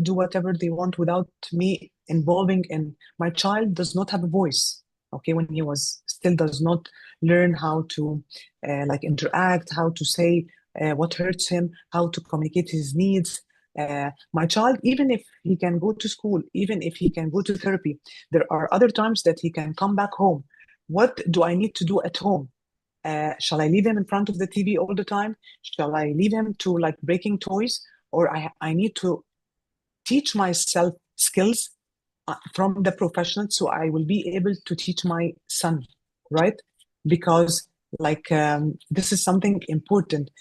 do whatever they want without me involving in. My child does not have a voice. Okay, when he was still does not learn how to like interact, how to say what hurts him, how to communicate his needs. My child, even if he can go to school, even if he can go to therapy, there are other times that he can come back home. What do I need to do at home? Shall I leave him in front of the TV all the time? Shall I leave him to like breaking toys? Or I need to teach myself skills from the professionals so I will be able to teach my son, right? Because like this is something important.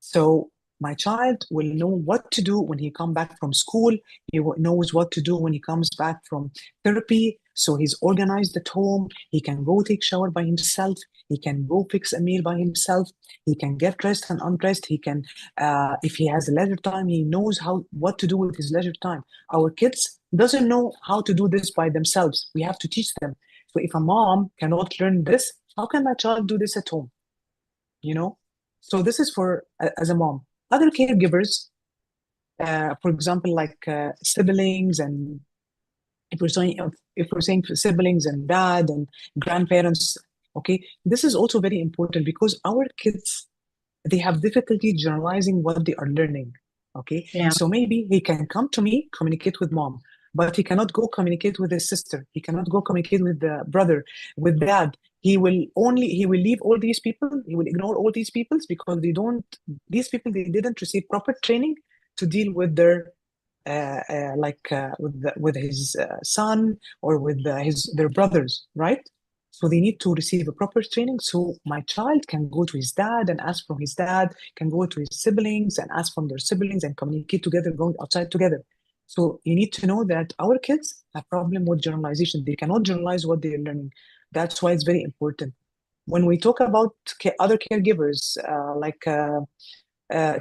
So my child will know what to do when he come back from school. He knows what to do when he comes back from therapy. So he's organized at home. He can go take shower by himself. He can go fix a meal by himself. He can get dressed and undressed. He can, if he has leisure time, he knows how what to do with his leisure time. Our kids doesn't know how to do this by themselves. We have to teach them. So if a mom cannot learn this, how can my child do this at home? You know, so this is for as a mom. Other caregivers, for example, like siblings, and if we're saying siblings and dad and grandparents, okay, this is also very important because our kids, they have difficulty generalizing what they are learning. Okay, Yeah. so maybe he can come to me, communicate with mom, but he cannot go communicate with his sister. He cannot go communicate with the brother, with dad. He will leave all these people. He will ignore all these peoples because they don't. These people, they didn't receive proper training to deal with their with his son or with his their brothers, right? So they need to receive a proper training. So my child can go to his dad and ask from his dad, can go to his siblings and ask from their siblings and communicate together, going outside together. So you need to know that our kids have problem with generalization. They cannot generalize what they're learning. That's why it's very important. When we talk about other caregivers,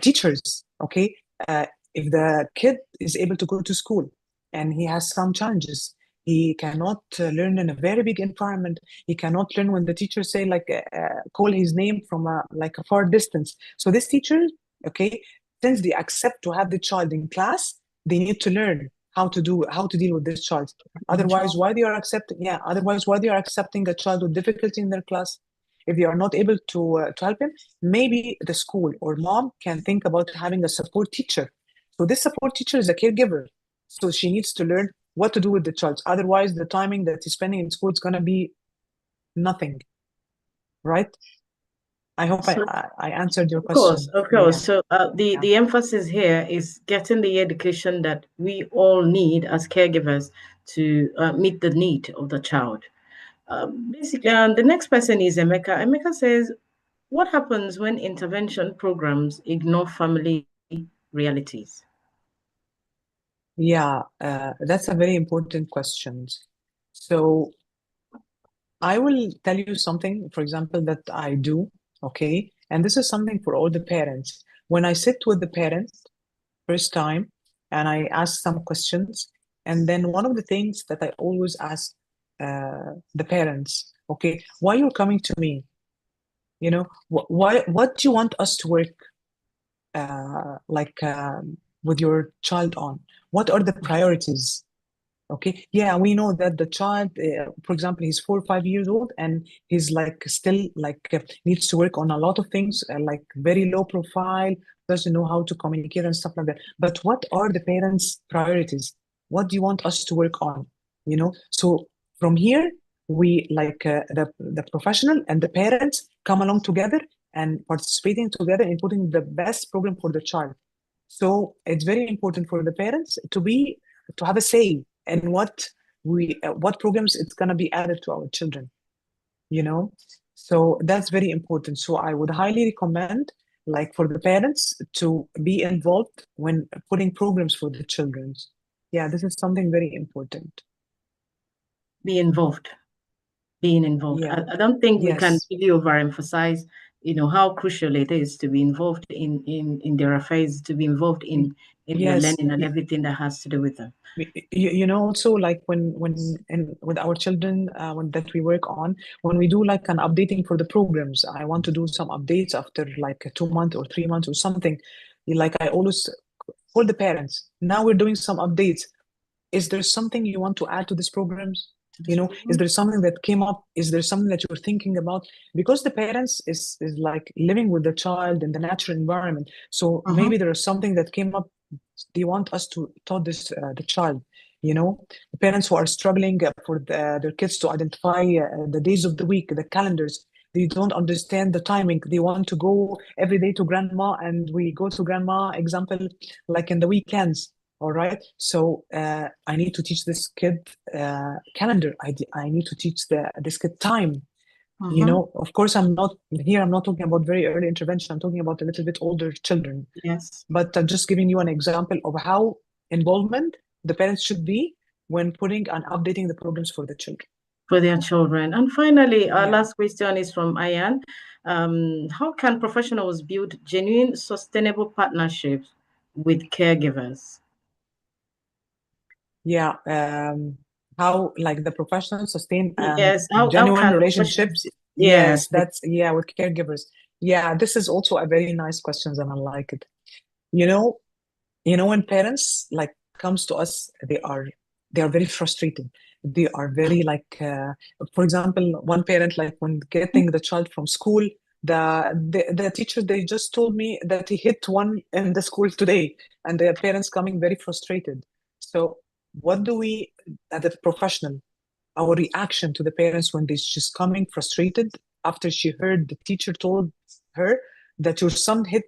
teachers, okay? If the kid is able to go to school and he has some challenges, he cannot learn in a very big environment. He cannot learn when the teacher say like call his name from a like a far distance. So this teacher, okay, since they accept to have the child in class, they need to learn how to deal with this child. Otherwise, Control. why they are accepting? Yeah, otherwise, why they are accepting a child with difficulty in their class? If they are not able to help him, maybe the school or mom can think about having a support teacher. So this support teacher is a caregiver. So she needs to learn what to do with the child. Otherwise, the timing that he's spending in school is going to be nothing, right? I hope So, I answered your of course, question. of course. Yeah, So, the yeah. the emphasis here is getting the education that we all need as caregivers to meet the need of the child. Basically, the next person is Emeka. Emeka says, "What happens when intervention programs ignore family realities?" Yeah, that's a very important question. So I will tell you something, for example, that I do, okay? And this is something for all the parents. When I sit with the parents first time and I ask some questions, and then one of the things that I always ask the parents, okay, why you're coming to me? You know, why, what do you want us to work with your child on? What are the priorities? Okay. Yeah, we know that the child, for example, he's 4 or 5 years old and he's like still like needs to work on a lot of things, like very low profile, doesn't know how to communicate and stuff like that. But what are the parents' priorities? What do you want us to work on? You know, so from here, we like the professional and the parents come along together and participating together in putting the best program for the child. So it's very important for the parents to have a say in we what programs it's going to be added to our children, you know? So that's very important. So I would highly recommend, like, for the parents to be involved when putting programs for the children. Yeah, this is something very important. Be involved. Being involved. Yeah. I don't think we can Yes. really overemphasize, how crucial it is to be involved in their affairs, to be involved in their Yes. learning and everything that has to do with them. Also, like, when and with our children, when that we work on, when we do like an updating for the programs, I want to do some updates after like 2 months or 3 months or something. Like, I always call the parents. Now we're doing some updates. Is there something you want to add to these programs? To this Is program. there something that came up? Is there something that you're thinking about? Because the parents is like living with the child in the natural environment. So Uh-huh. maybe there is something that came up. They want us to taught this the child. The parents who are struggling for their kids to identify the days of the week, the calendars. They don't understand the timing. They want to go every day to grandma, and we go to grandma, example, like in the weekends. All right. So I need to teach this kid calendar. I need to teach this kid time. Uh-huh. Of course, I'm not here. I'm not talking about very early intervention. I'm talking about a little bit older children. Yes. But I'm just giving you an example of how involvement the parents should be when putting and updating the programs for the children. For their children. And finally, our Yeah. last question is from Ayan. How can professionals build genuine, sustainable partnerships with caregivers? Yeah. How, like, the professionals sustain Yes. How genuine can professionals? relationships? Yes. Yes, that's, yeah, with caregivers. Yeah, this is also a very nice question, and I like it. You know, when parents like comes to us, they are very frustrated. They are very like, for example, one parent, like, when getting the child from school, the teacher, they just told me that he hit one in the school today, and the parents coming very frustrated. So what do we, as a professional, our reaction to the parents when she's coming frustrated after she heard the teacher told her that your son hit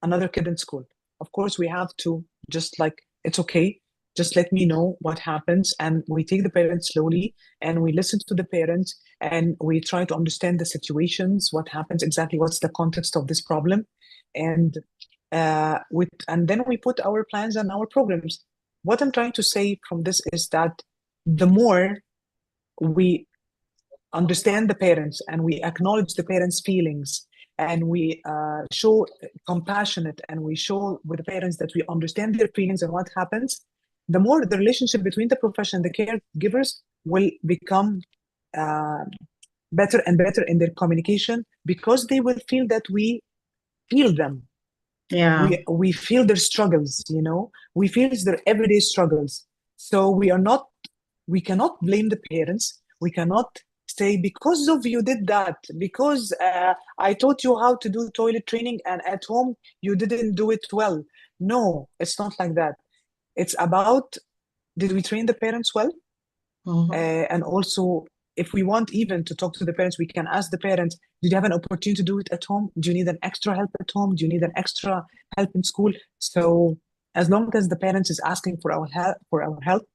another kid in school? Of course, we have to just like, it's okay. Just let me know what happens. And we take the parents slowly, and we listen to the parents, and we try to understand the situations, what happens exactly, what's the context of this problem. And and then we put our plans and our programs. What I'm trying to say from this is that the more we understand the parents and we acknowledge the parents' feelings, and we show compassionate, and we show with the parents that we understand their feelings and what happens, the more the relationship between the profession and the caregivers will become uh, better and better in their communication, because they will feel that we feel them. Yeah. We feel their struggles, we feel their everyday struggles. So we cannot blame the parents. We cannot say, because of you did that, because I taught you how to do toilet training, and at home you didn't do it well. No, it's not like that. It's about, did we train the parents well? Mhm. And also, if we want even to talk to the parents, we can ask the parents, did you have an opportunity to do it at home? Do you need an extra help at home? Do you need an extra help in school? So as long as the parents is asking for our help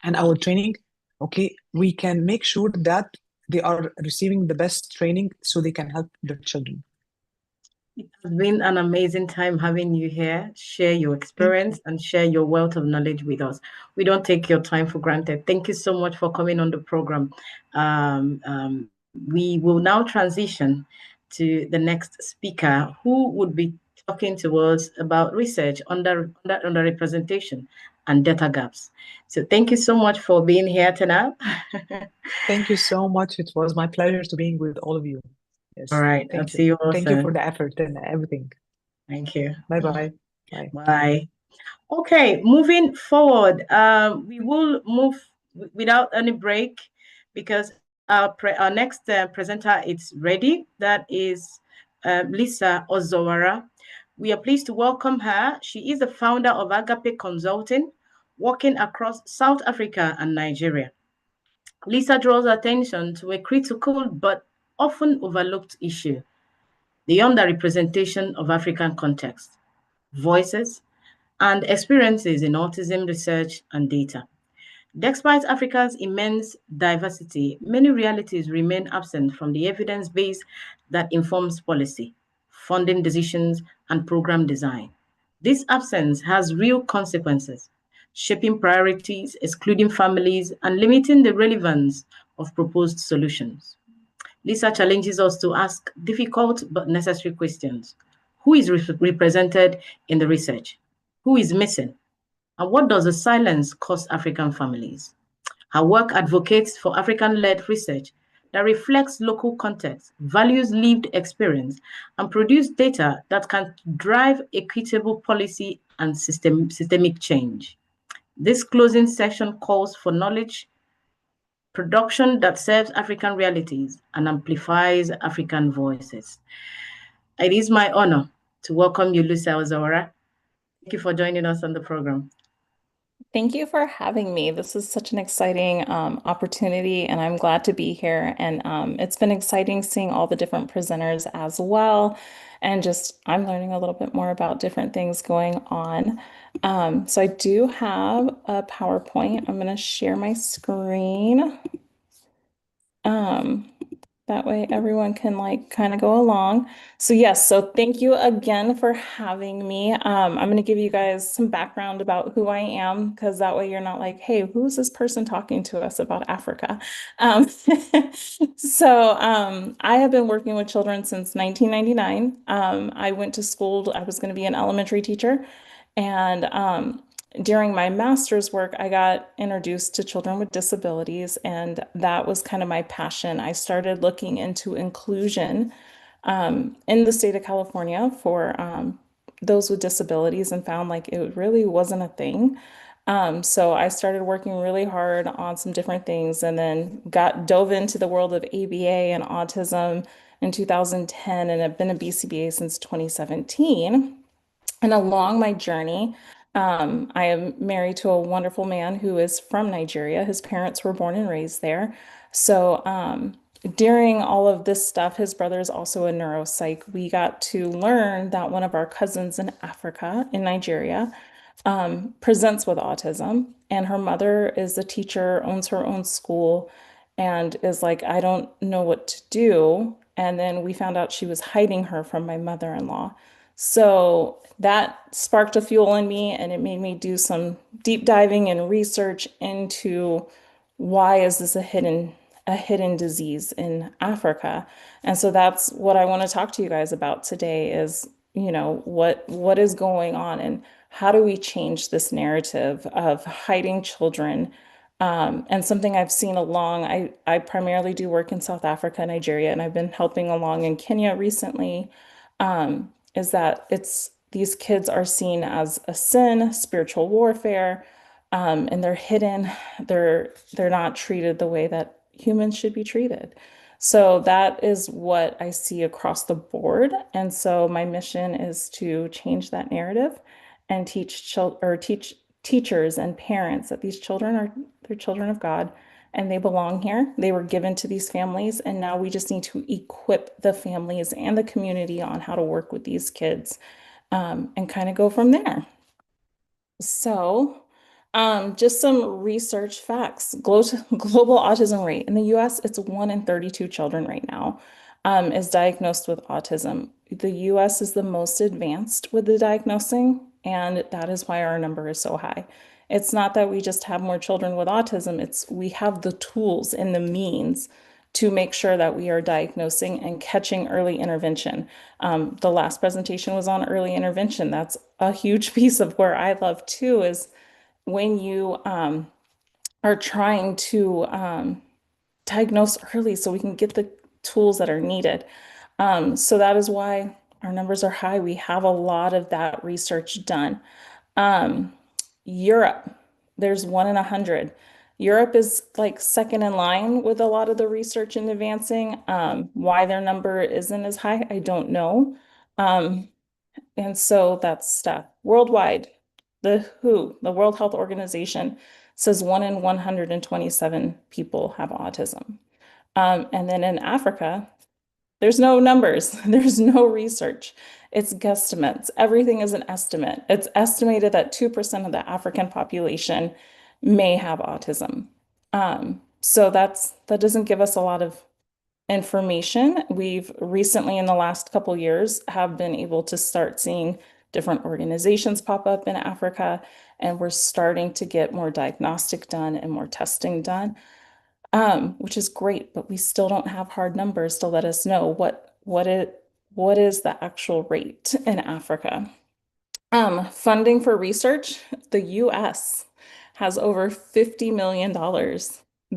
and our training, okay, we can make sure that they are receiving the best training so they can help their children. It has been an amazing time having you here, share your Thank you. experience and share your wealth of knowledge with us. We don't take your time for granted. Thank you so much for coming on the program. We will now transition to the next speaker who would be talking to us about research under representation and data gaps. So thank you so much for being here tonight. Thank you so much. It was my pleasure to being with all of you. All Yes. right, I'll Thank see you. you all Thank you for soon. the effort and everything. Thank you. Bye bye. Bye. Bye. Okay, moving forward, we will move without any break because our next presenter is ready. That is Lisa Ozowara. We are pleased to welcome her. She is the founder of Agape Consulting, working across South Africa and Nigeria. Lisa draws attention to a critical but often overlooked issue: the underrepresentation of African context, voices, and experiences in autism research and data. Despite Africa's immense diversity, many realities remain absent from the evidence base that informs policy, funding decisions, and program design. This absence has real consequences, shaping priorities, excluding families, and limiting the relevance of proposed solutions. Lisa challenges us to ask difficult but necessary questions. Who is represented in the research? Who is missing? And what does the silence cost African families? Her work advocates for African-led research that reflects local context, values lived experience, and produce data that can drive equitable policy and systemic change. This closing section calls for knowledge production that serves African realities and amplifies African voices. It is my honor to welcome you, Lucia Ozawara. Thank you for joining us on the program. Thank you for having me. This is such an exciting opportunity, and I'm glad to be here. And it's been exciting seeing all the different presenters as well. And just I'm learning a little bit more about different things going on. So I do have a PowerPoint. I'm going to share my screen. Um, that way everyone can like kind of go along. So yes, so thank you again for having me. I'm going to give you guys some background about who I am, because that way you're not like, hey, who's this person talking to us about Africa? Um, I have been working with children since 1999. I went to school, I was going to be an elementary teacher. And during my master's work, I got introduced to children with disabilities, and that was kind of my passion. I started looking into inclusion in the state of California for those with disabilities and found like it really wasn't a thing. So I started working really hard on some different things and then got dove into the world of ABA and autism in 2010 and have been a BCBA since 2017. And along my journey, I am married to a wonderful man who is from Nigeria. His parents were born and raised there. So during all of this stuff, his brother is also a neuropsych. We got to learn that one of our cousins in Africa, in Nigeria, presents with autism, and her mother is a teacher, owns her own school, and is like, I don't know what to do. And then we found out she was hiding her from my mother-in-law. So that sparked a fuel in me, and it made me do some deep diving and research into why is this a hidden disease in Africa. And so that's what I want to talk to you guys about today is, what is going on and how do we change this narrative of hiding children? And something I've seen along, I primarily do work in South Africa, Nigeria, and I've been helping along in Kenya recently, is that these kids are seen as a sin, spiritual warfare, and they're hidden. They're not treated the way that humans should be treated. So that is what I see across the board. And so my mission is to change that narrative and teach teachers and parents that these children are they're children of God and they belong here. They were given to these families, and now we just need to equip the families and the community on how to work with these kids, and kind of go from there. So, just some research facts. Global autism rate. In the US, it's 1 in 32 children right now, is diagnosed with autism. The US is the most advanced with the diagnosing, and that is why our number is so high. It's not that we just have more children with autism, it's we have the tools and the means to make sure that we are diagnosing and catching early intervention. The last presentation was on early intervention. That's a huge piece of where I love too, is when you are trying to diagnose early so we can get the tools that are needed. So that is why our numbers are high. We have a lot of that research done. Europe, there's 1 in 100. Europe is like second in line with a lot of the research in advancing. Why their number isn't as high, I don't know. Um, and so that's stuff. Worldwide, the WHO, the World Health Organization, says 1 in 127 people have autism. And then in Africa, there's no numbers, there's no research. It's guesstimates. Everything is an estimate. It's estimated that 2% of the African population may have autism. So that doesn't give us a lot of information. We've recently, in the last couple years, have been able to start seeing different organizations pop up in Africa, and we're starting to get more diagnostic done and more testing done, which is great, but we still don't have hard numbers to let us know what is the actual rate in Africa. Funding for research, the US has over $50 million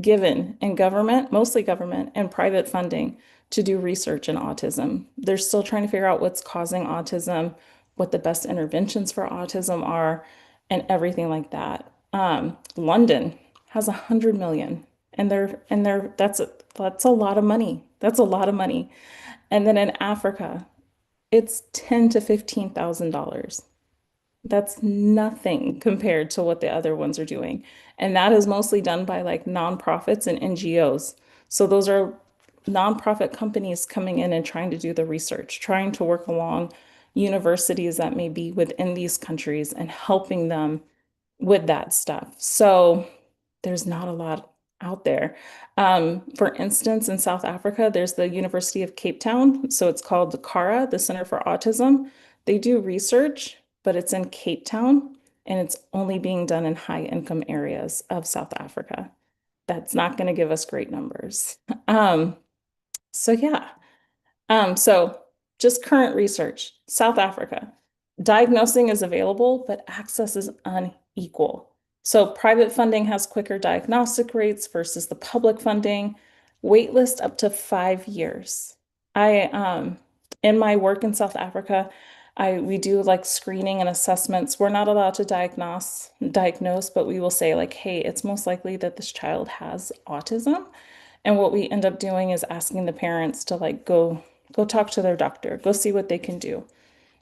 given in government, mostly government and private funding to do research in autism. They're still trying to figure out what's causing autism, what the best interventions for autism are, and everything like that. London has 100 million, and that's a lot of money. That's a lot of money. And then in Africa, it's ten to $15,000. That's nothing compared to what the other ones are doing. And that is mostly done by like nonprofits and NGOs. So those are nonprofit companies coming in and trying to do the research, trying to work along universities that may be within these countries and helping them with that stuff. So there's not a lot out there. For instance, in South Africa, there's the University of Cape Town. So it's called the CARA, the Center for Autism. They do research, but it's in Cape Town and it's only being done in high income areas of South Africa. That's not going to give us great numbers. Um, so yeah. So just current research, South Africa, diagnosing is available, but access is unequal. So private funding has quicker diagnostic rates versus the public funding, waitlist up to 5 years. In my work in South Africa, we do like screening and assessments. We're not allowed to diagnose, but we will say like, hey, it's most likely that this child has autism. And what we end up doing is asking the parents to like go talk to their doctor, go see what they can do.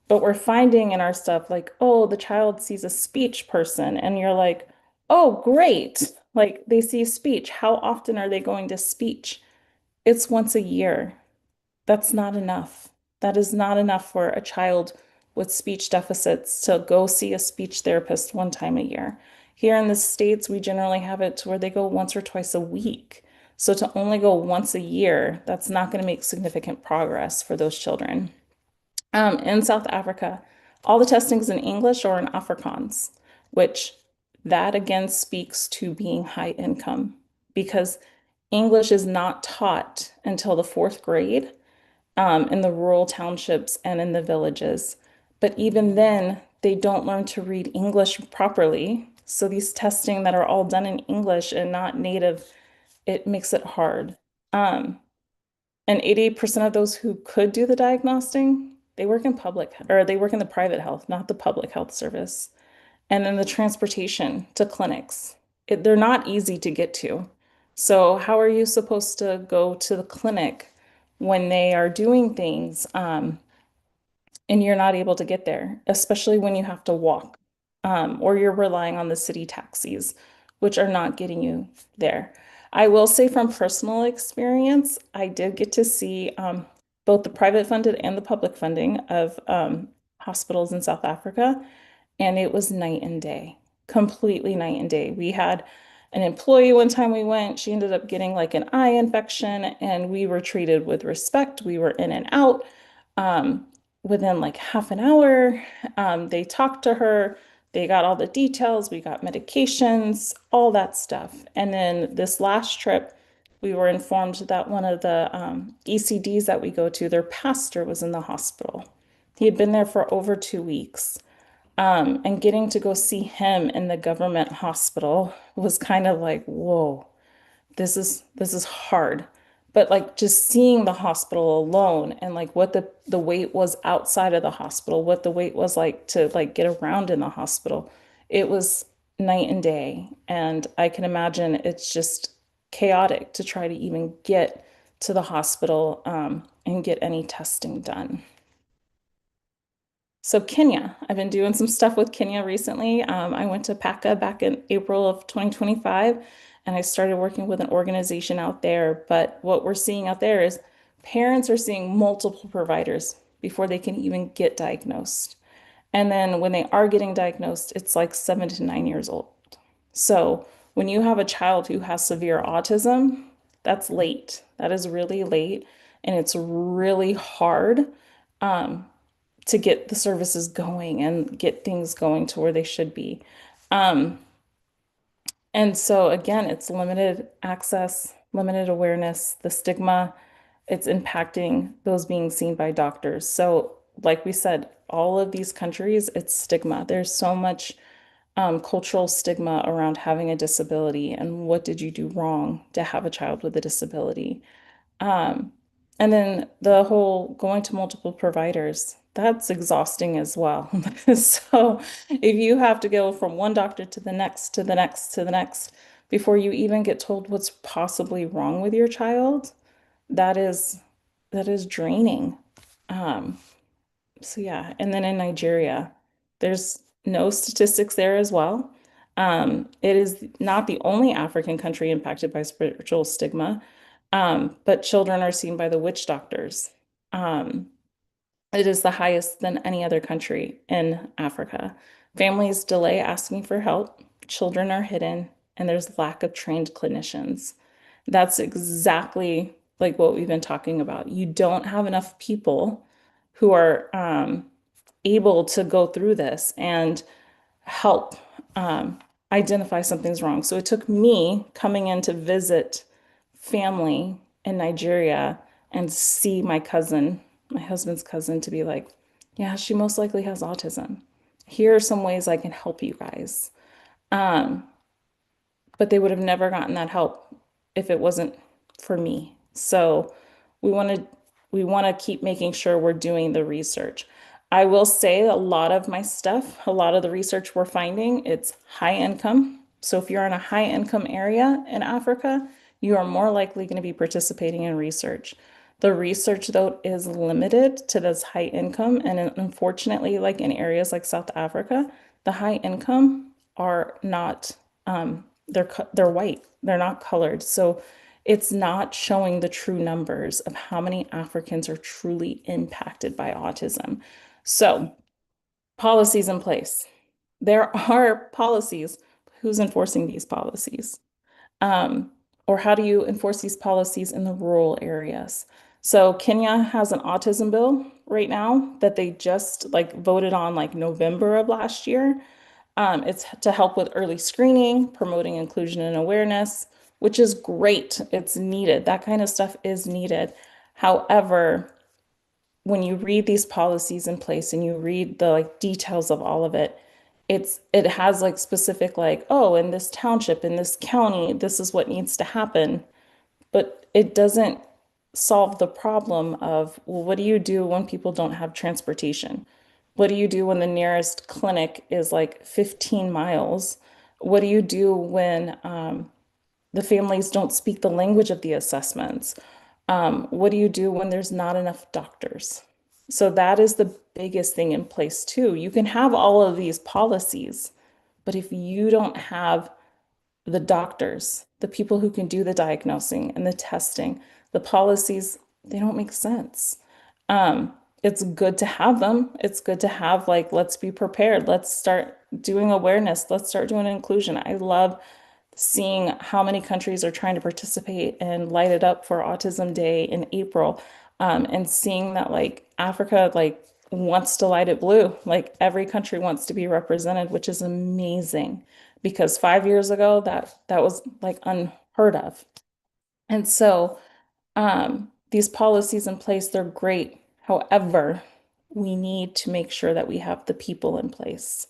But we're finding in our stuff like, oh, the child sees a speech person, and you're like, oh, great. Like they see speech. How often are they going to speech? It's once a year. That's not enough. That is not enough for a child with speech deficits to go see a speech therapist one time a year. Here in the States, we generally have it to where they go once or twice a week. So to only go once a year, that's not going to make significant progress for those children. In South Africa, all the testing is in English or in Afrikaans, which that again speaks to being high income because English is not taught until the fourth grade in the rural townships and in the villages. But even then, they don't learn to read English properly. So these testing that are all done in English and not native, it makes it hard. Um, and 88% of those who could do the diagnosing, they work in public or they work in the private health, not the public health service. And then the transportation to clinics, they're not easy to get to. So how are you supposed to go to the clinic when they are doing things and you're not able to get there, especially when you have to walk or you're relying on the city taxis, which are not getting you there. I will say from personal experience, I did get to see both the private funded and the public funding of hospitals in South Africa, and it was night and day, completely night and day. We had an employee one time we went, she ended up getting like an eye infection, and we were treated with respect. We were in and out. Um, Within like half an hour, they talked to her, they got all the details, we got medications, all that stuff. And then this last trip, we were informed that one of the ECDs that we go to, their pastor was in the hospital. He had been there for over 2 weeks. And getting to go see him in the government hospital was kind of like, whoa, this is hard. But like just seeing the hospital alone and like what the wait was outside of the hospital, what the wait was like to like get around in the hospital, it was night and day. And I can imagine it's just chaotic to try to even get to the hospital and get any testing done. So Kenya, I've been doing some stuff with Kenya recently. I went to Paka back in April of 2025, and I started working with an organization out there. But what we're seeing out there is parents are seeing multiple providers before they can even get diagnosed. And then when they are getting diagnosed, it's like 7 to 9 years old. So when you have a child who has severe autism, that's late. That is really late. And it's really hard um, to get the services going and get things going to where they should be. Um, and so again, it's limited access, limited awareness, the stigma, it's impacting those being seen by doctors. So, like we said, all of these countries, it's stigma. There's so much cultural stigma around having a disability and what did you do wrong to have a child with a disability. Um, and then the whole going to multiple providers, that's exhausting as well. So if you have to go from one doctor to the next, to the next, to the next, before you even get told what's possibly wrong with your child, that is that is draining. Um, so yeah, and then in Nigeria, there's no statistics there as well. It is not the only African country impacted by spiritual stigma, but children are seen by the witch doctors. Um, it is the highest than any other country in Africa. Families delay asking for help, children are hidden, and there's lack of trained clinicians. That's exactly like what we've been talking about. You don't have enough people who are able to go through this and help um, identify something's wrong. So it took me coming in to visit family in Nigeria and see my cousin, my husband's cousin, to be like, yeah, she most likely has autism. Here are some ways I can help you guys. Um, but they would have never gotten that help if it wasn't for me. So we want to we want to keep making sure we're doing the research. I will say a lot of my stuff, a lot of the research we're finding, it's high income. So if you're in a high income area in Africa, you are more likely going to be participating in research. The research, though, is limited to those high income. And unfortunately, like in areas like South Africa, the high income are not they're white. They're not colored. So it's not showing the true numbers of how many Africans are truly impacted by autism. So, policies in place. There are policies. Who's enforcing these policies? Um, or how do you enforce these policies in the rural areas? So Kenya has an autism bill right now that they just like voted on like November of last year. It's to help with early screening, promoting inclusion and awareness, which is great. It's needed. That kind of stuff is needed. However, when you read these policies in place and you read the like details of all of it, it has like specific like, oh, in this township, in this county, this is what needs to happen. But it doesn't solve the problem of, well, what do you do when people don't have transportation? What do you do when the nearest clinic is like 15 miles? What do you do when the families don't speak the language of the assessments? What do you do when there's not enough doctors? So that is the biggest thing in place too. You can have all of these policies, but if you don't have the doctors, the people who can do the diagnosing and the testing, the policies, they don't make sense. It's good to have them. It's good to have like, let's be prepared. Let's start doing awareness. Let's start doing inclusion. I love seeing how many countries are trying to participate and light it up for Autism Day in April, and seeing that like Africa like wants to light it blue. Like every country wants to be represented, which is amazing because 5 years ago that was like unheard of. And so these policies in place, they're great. However, we need to make sure that we have the people in place.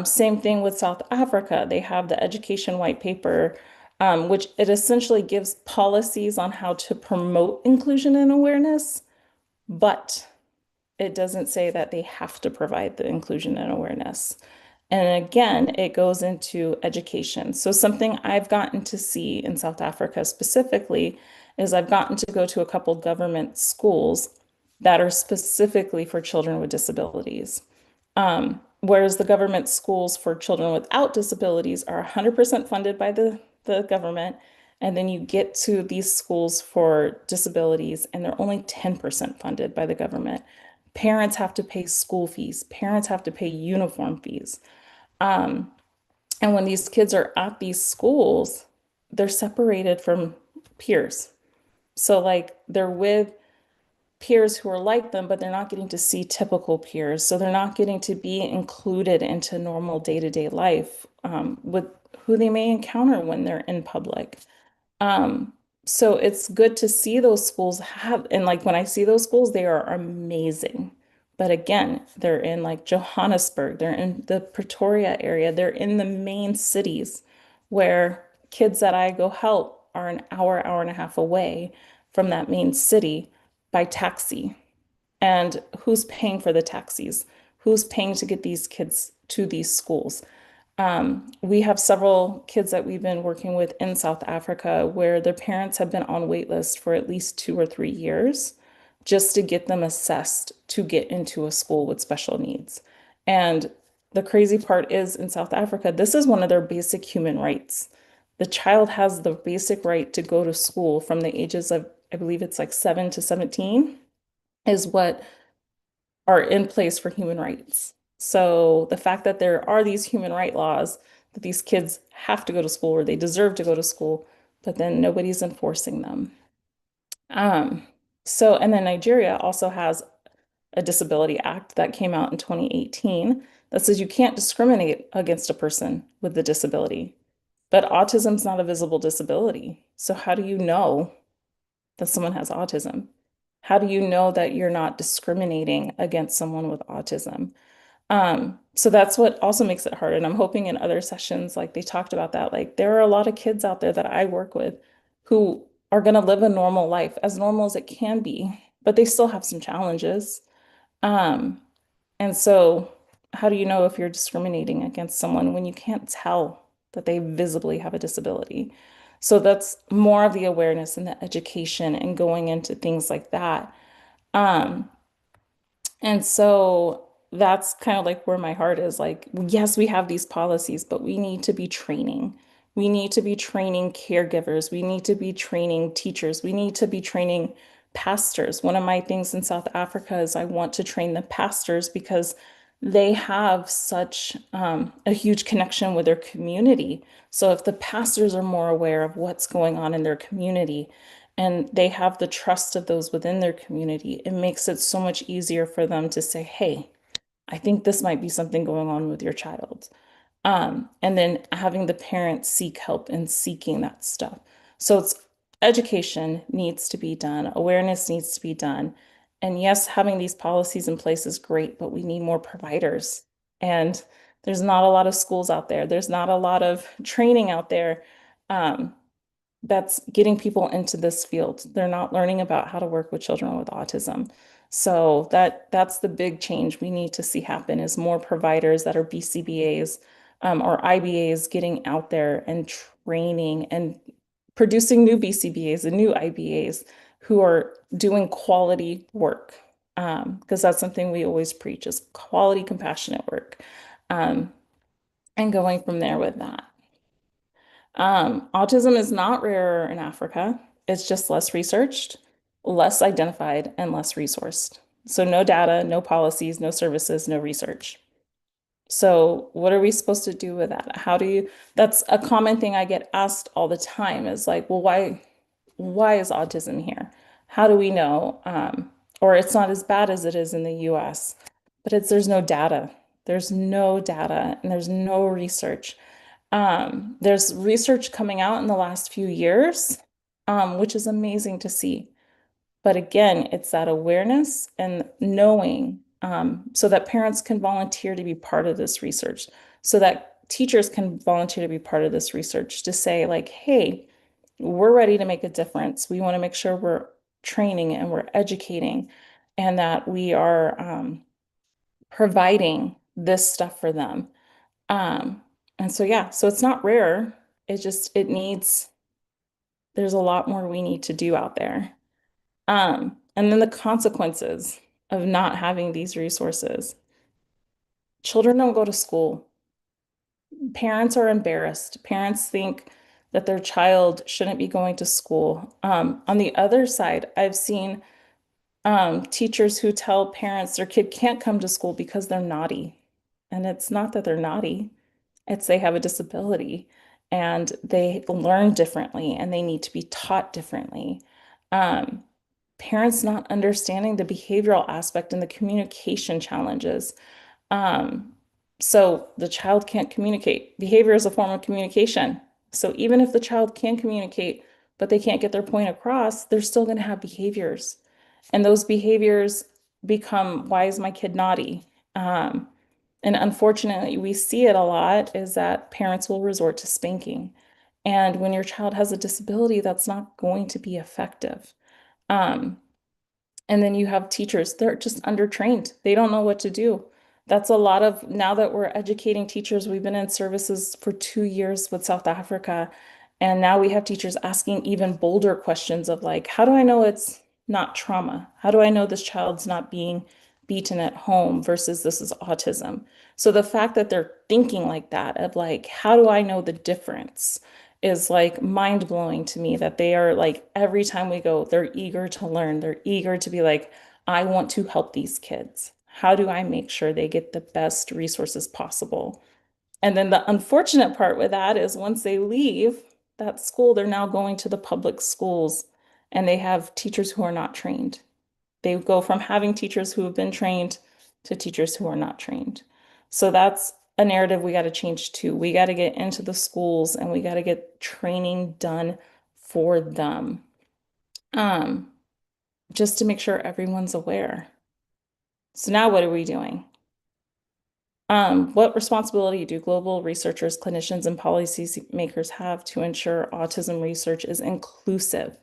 Same thing with South Africa. They have the education white paper, which it essentially gives policies on how to promote inclusion and awareness, but it doesn't say that they have to provide the inclusion and awareness. And again, it goes into education. So something I've gotten to see in South Africa specifically is I've gotten to go to a couple government schools that are specifically for children with disabilities. Whereas the government schools for children without disabilities are 100% funded by the government. And then you get to these schools for disabilities, and they're only 10% funded by the government. Parents have to pay school fees, parents have to pay uniform fees. And when these kids are at these schools, they're separated from peers. So, like, they're with peers who are like them, but they're not getting to see typical peers. So, they're not getting to be included into normal day-to-day life with who they may encounter when they're in public. Um, so it's good to see those schools have, and like when I see those schools, they are amazing. But again, they're in like Johannesburg, they're in the Pretoria area, they're in the main cities where kids that I go help are an hour, hour and a half away from that main city by taxi. And who's paying for the taxis? Who's paying to get these kids to these schools? We have several kids that we've been working with in South Africa where their parents have been on wait list for at least 2 or 3 years just to get them assessed to get into a school with special needs. And the crazy part is in South Africa, this is one of their basic human rights. The child has the basic right to go to school from the ages of, I believe it's like 7 to 17, is what are in place for human rights. So the fact that there are these human right laws that these kids have to go to school or they deserve to go to school, but then nobody's enforcing them. Um, and then Nigeria also has a Disability Act that came out in 2018 that says you can't discriminate against a person with a disability. But autism's not a visible disability. So how do you know that someone has autism? How do you know that you're not discriminating against someone with autism? So that's what also makes it hard. And I'm hoping in other sessions, like they talked about that, like there are a lot of kids out there that I work with who are going to live a normal life, as normal as it can be, but they still have some challenges. Um, and so how do you know if you're discriminating against someone when you can't tell that they visibly have a disability? So that's more of the awareness and the education and going into things like that. Um, and so that's kind of like where my heart is like, yes, we have these policies, but we need to be training. We need to be training caregivers. We need to be training teachers. We need to be training pastors. One of my things in South Africa is I want to train the pastors because they have such a huge connection with their community. So if the pastors are more aware of what's going on in their community, and they have the trust of those within their community, it makes it so much easier for them to say, hey, I think this might be something going on with your child. And then having the parents seek help and seeking that stuff. So it's education needs to be done, awareness needs to be done. And yes, having these policies in place is great, but we need more providers. And there's not a lot of schools out there. There's not a lot of training out there. Um, that's getting people into this field. They're not learning about how to work with children with autism. So that's the big change we need to see happen is more providers that are BCBAs or IBAs getting out there and training and producing new BCBAs and new IBAs who are doing quality work. Because that's something we always preach is quality, compassionate work. Um, and going from there with that. Autism is not rare in Africa. It's just less researched, less identified, and less resourced. So no data, no policies, no services, no research. So what are we supposed to do with that? That's a common thing I get asked all the time is like, well, why is autism here? How do we know? Or it's not as bad as it is in the US, but there's no data. There's no data and there's no research. There's research coming out in the last few years, which is amazing to see. But again, it's that awareness and knowing, so that parents can volunteer to be part of this research, so that teachers can volunteer to be part of this research to say, like, hey, we're ready to make a difference. We want to make sure we're training and we're educating and that we are providing this stuff for them. Um, and so yeah, so it's not rare. There's a lot more we need to do out there. And then the consequences of not having these resources. Children don't go to school. Parents are embarrassed. Parents think that their child shouldn't be going to school. On the other side, I've seen teachers who tell parents their kid can't come to school because they're naughty. And it's not that they're naughty. It's they have a disability and they learn differently and they need to be taught differently. Um, Parents not understanding the behavioral aspect and the communication challenges. Um, so the child can't communicate. Behavior is a form of communication. So even if the child can communicate, but they can't get their point across, they're still going to have behaviors. And those behaviors become, why is my kid naughty? Um, and unfortunately, we see it a lot is that parents will resort to spanking. And when your child has a disability, that's not going to be effective. Um, and then you have teachers, they're just undertrained. They don't know what to do. That's a lot of, now that we're educating teachers, we've been in services for 2 years with South Africa. And now we have teachers asking even bolder questions of like, how do I know it's not trauma? How do I know this child's not being beaten at home versus this is autism? So the fact that they're thinking like that of like, how do I know the difference? Is like mind blowing to me that they are like every time we go, they're eager to learn. They're eager to be like, I want to help these kids. How do I make sure they get the best resources possible? And then the unfortunate part with that is once they leave that school, they're now going to the public schools and they have teachers who are not trained. They go from having teachers who have been trained to teachers who are not trained. So that's a narrative we got to change too. We got to get into the schools and we got to get training done for them. Um, just to make sure everyone's aware. So now what are we doing? What responsibility do global researchers, clinicians, and policy makers have to ensure autism research is inclusive?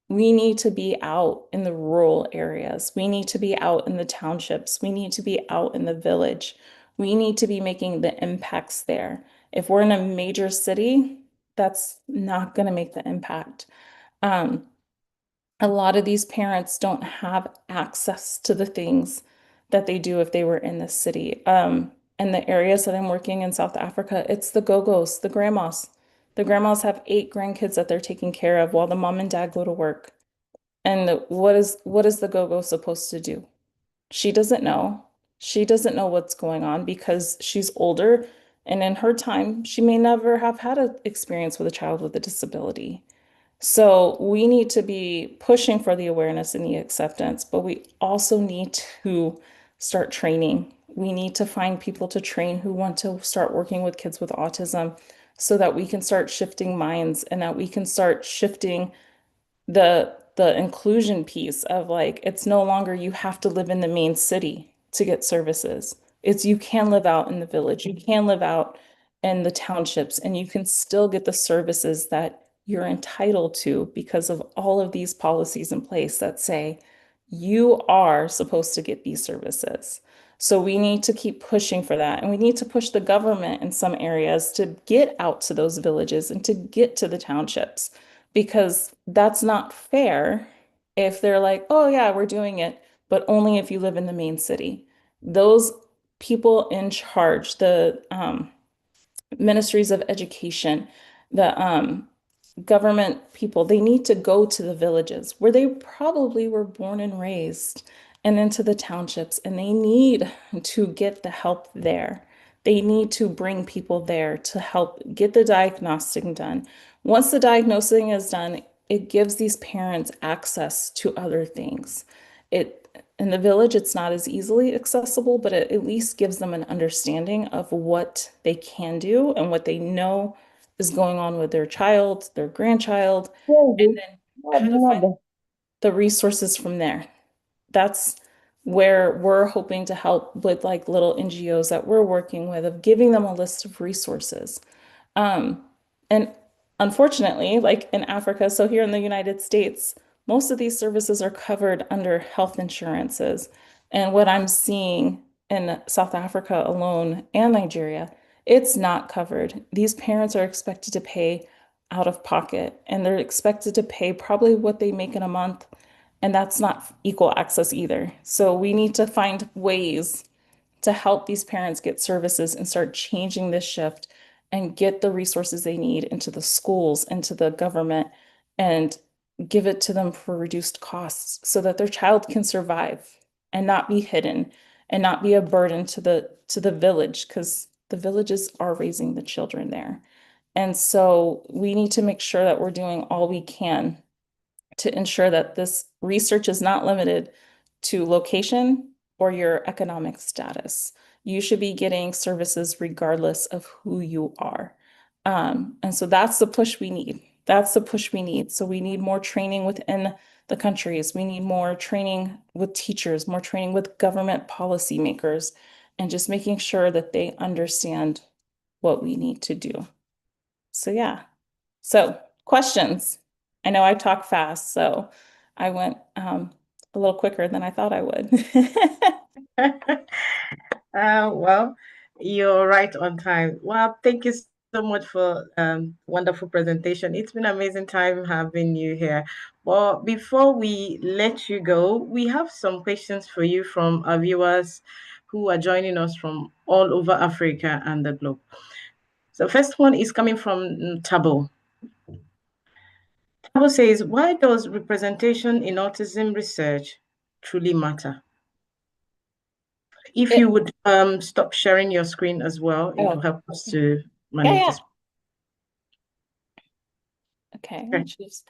We need to be out in the rural areas. We need to be out in the townships. We need to be out in the village. We need to be making the impacts there. If we're in a major city, that's not going to make the impact. Um, a lot of these parents don't have access to the things that they do if they were in the city. In the areas that I'm working in South Africa, it's the go-go's, the grandmas. The grandmas have 8 grandkids that they're taking care of while the mom and dad go to work. And what is the go-go supposed to do? She doesn't know. She doesn't know what's going on because she's older, and in her time, she may never have had an experience with a child with a disability. So we need to be pushing for the awareness and the acceptance, but we also need to start training. We need to find people to train who want to start working with kids with autism so that we can start shifting minds and that we can start shifting the inclusion piece of like it's no longer you have to live in the main city to get services. It's you can live out in the village, you can live out in the townships, and you can still get the services that you're entitled to because of all of these policies in place that say you are supposed to get these services. So we need to keep pushing for that. And we need to push the government in some areas to get out to those villages and to get to the townships because that's not fair if they're like, oh, yeah, we're doing it, but only if you live in the main city. Those people in charge, the ministries of education, the government people, they need to go to the villages where they probably were born and raised and into the townships, and they need to get the help there. They need to bring people there to help get the diagnostic done. Once the diagnosing is done, it gives these parents access to other things. It in the village, it's not as easily accessible, but it at least gives them an understanding of what they can do and what they know is going on with their child, their grandchild, and then how to find the resources from there. That's where we're hoping to help with like little NGOs that we're working with of giving them a list of resources. Um, and unfortunately, like in Africa, so here in the United States, most of these services are covered under health insurances. And what I'm seeing in South Africa alone and Nigeria, it's not covered. These parents are expected to pay out of pocket, and they're expected to pay probably what they make in a month. And that's not equal access either. So we need to find ways to help these parents get services and start changing this shift and get the resources they need into the schools, into the government, and give it to them for reduced costs so that their child can survive and not be hidden and not be a burden to the village because the villages are raising the children there. And so we need to make sure that we're doing all we can to ensure that this research is not limited to location or your economic status. You should be getting services regardless of who you are. And so that's the push we need. That's the push we need. So we need more training within the countries. We need more training with teachers, more training with government policymakers, and just making sure that they understand what we need to do. So yeah. So questions. I know I talk fast, so I went a little quicker than I thought I would. Well, you're right on time. Well, thank you so much for wonderful presentation. It's been an amazing time having you here. Well, before we let you go, we have some questions for you from our viewers who are joining us from all over Africa and the globe. So first one is coming from Tabo. Tabo says, why does representation in autism research truly matter? If It, you would stop sharing your screen as well, it will oh, help us to yeah, manage yeah. this. Okay, Okay. choose.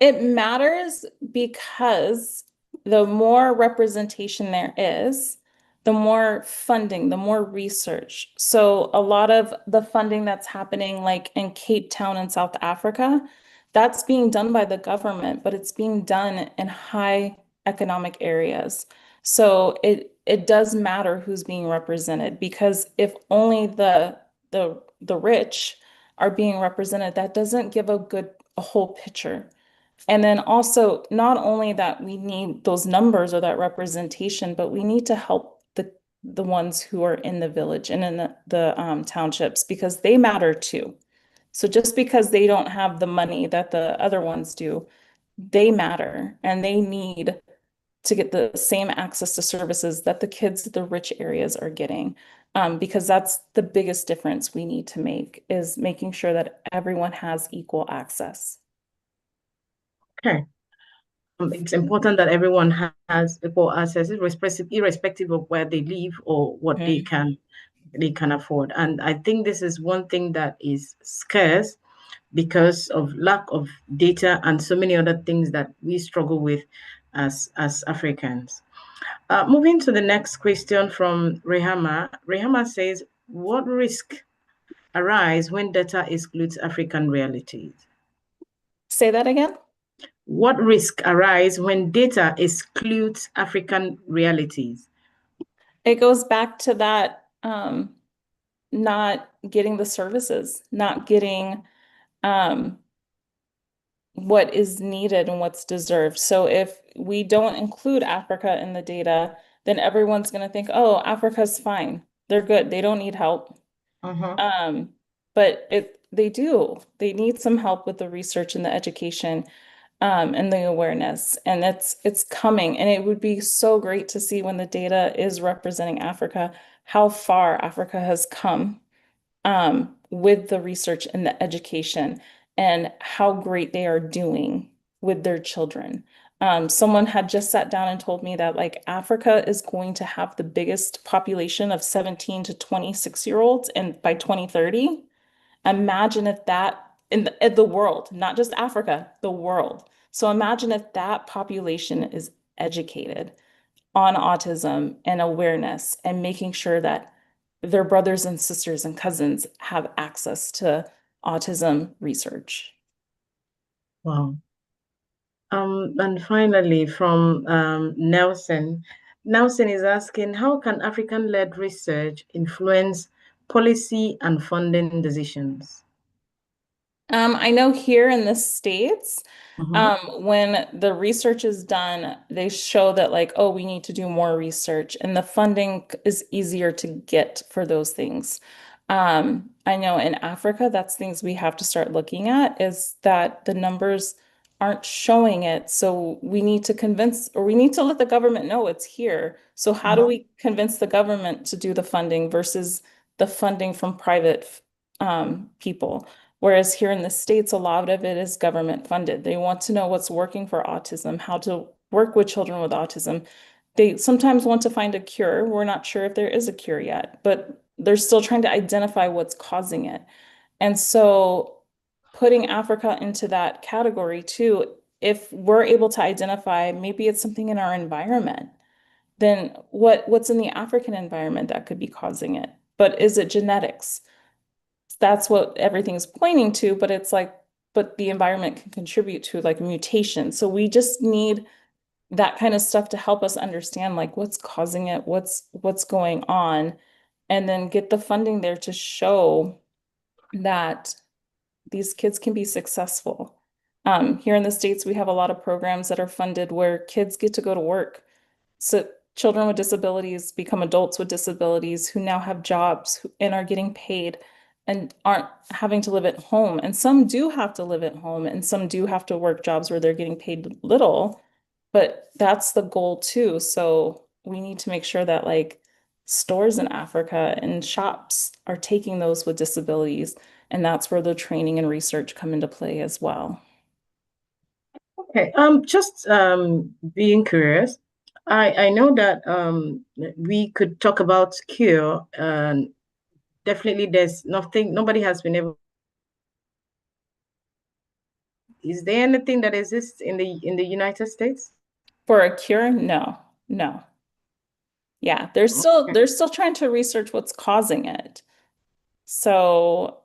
It matters because the more representation there is, the more funding, the more research. So a lot of the funding that's happening like in Cape Town in South Africa, that's being done by the government, but it's being done in high economic areas. So it does matter who's being represented because if only the rich are being represented, that doesn't give a whole picture. And then also, not only that we need those numbers or that representation, but we need to help the ones who are in the village and in the townships because they matter too. So just because they don't have the money that the other ones do, they matter and they need to get the same access to services that the kids in the rich areas are getting. Because that's the biggest difference we need to make is making sure that everyone has equal access. Okay. It's important that everyone has equal access, irrespective of where they live or what they can afford. And I think this is one thing that is scarce because of lack of data and so many other things that we struggle with as Africans. Moving to the next question from Rehama. Rehama says, what risk arise when data excludes African realities? Say that again. What risk arise when data excludes African realities? It goes back to that not getting the services, not getting um, what is needed and what's deserved. So if we don't include Africa in the data, then everyone's going to think, oh, Africa's fine. They're good. They don't need help. Uh-huh. But they do. They need some help with the research and the education and the awareness. And it's coming. And it would be so great to see when the data is representing Africa, how far Africa has come with the research and the education and how great they are doing with their children. Someone had just sat down and told me that like Africa is going to have the biggest population of 17 to 26-year-olds and by 2030. Imagine if that in the world, not just Africa, the world. So imagine if that population is educated on autism and awareness and making sure that their brothers and sisters and cousins have access to autism research. Wow. And finally, from Nelson. Nelson is asking, how can African-led research influence policy and funding decisions? I know here in the States, Mhm. when the research is done, they show that like, oh, we need to do more research and the funding is easier to get for those things. I know in Africa, that's things we have to start looking at is that the numbers aren't showing it. So we need to convince, or we need to let the government know it's here. So how do Uh-huh. we convince the government to do the funding versus the funding from private people? Whereas here in the States, a lot of it is government funded. They want to know what's working for autism, how to work with children with autism. They sometimes want to find a cure. We're not sure if there is a cure yet, but they're still trying to identify what's causing it. And so putting Africa into that category too, if we're able to identify maybe it's something in our environment, then what's in the African environment that could be causing it? But is it genetics? That's what everything's pointing to, but it's like, but the environment can contribute to like mutation. So we just need that kind of stuff to help us understand like what's causing it, what's going on, and then get the funding there to show that these kids can be successful. Here in the States, we have a lot of programs that are funded where kids get to go to work. So children with disabilities become adults with disabilities who now have jobs and are getting paid and aren't having to live at home. And some do have to live at home, and some do have to work jobs where they're getting paid little, but that's the goal too. So we need to make sure that like stores in Africa and shops are taking those with disabilities, and that's where the training and research come into play as well. Okay, just being curious, I know that we could talk about cure, and definitely there's nothing, nobody has been able. Is there anything that exists in the United States? For a cure, no, no. Yeah, Okay. they're still trying to research what's causing it. So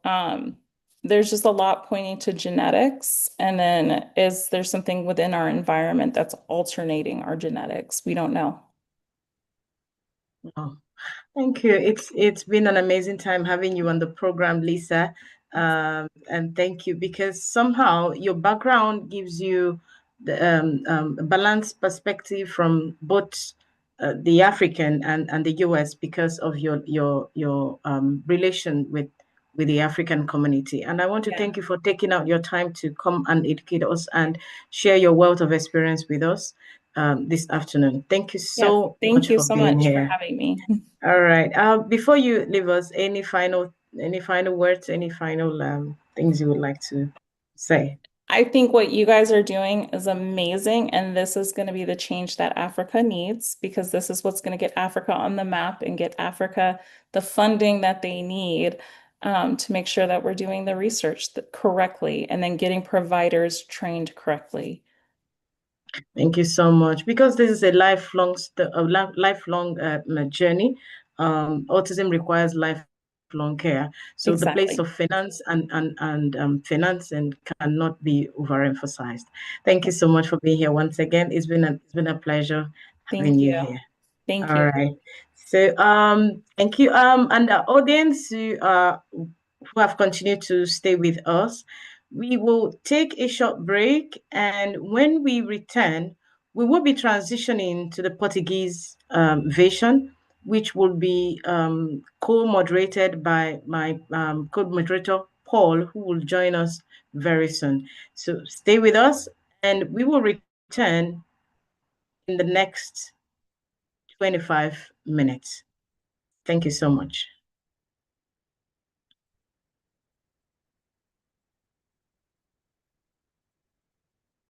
there's just a lot pointing to genetics. And then is there something within our environment that's alternating our genetics? We don't know. Oh, thank you. It's been an amazing time having you on the program, Lisa. And thank you because somehow your background gives you a balanced perspective from both the African and the US because of your relation with the African community. And I want to Yeah. thank you for taking out your time to come and educate us and share your wealth of experience with us this afternoon. Thank you Yes. so Thank much you for so being much for here. having me. All right. Before you leave us, any final words, any final things you would like to say? I think what you guys are doing is amazing, and this is going to be the change that Africa needs because this is what's going to get Africa on the map and get Africa the funding that they need to make sure that we're doing the research correctly and then getting providers trained correctly. Thank you so much. Because this is a lifelong journey. Autism requires lifelong care. So the place Exactly. of finance and financing cannot be overemphasized. Thank you so much for being here once again. It's been a pleasure having Thank you you. here. Thank All you. right. So thank you. And the audience who have continued to stay with us, we will take a short break, and when we return, we will be transitioning to the Portuguese version, which will be co-moderated by my co-moderator Paul, who will join us very soon. So stay with us, and we will return in the next 25 minutes. Thank you so much.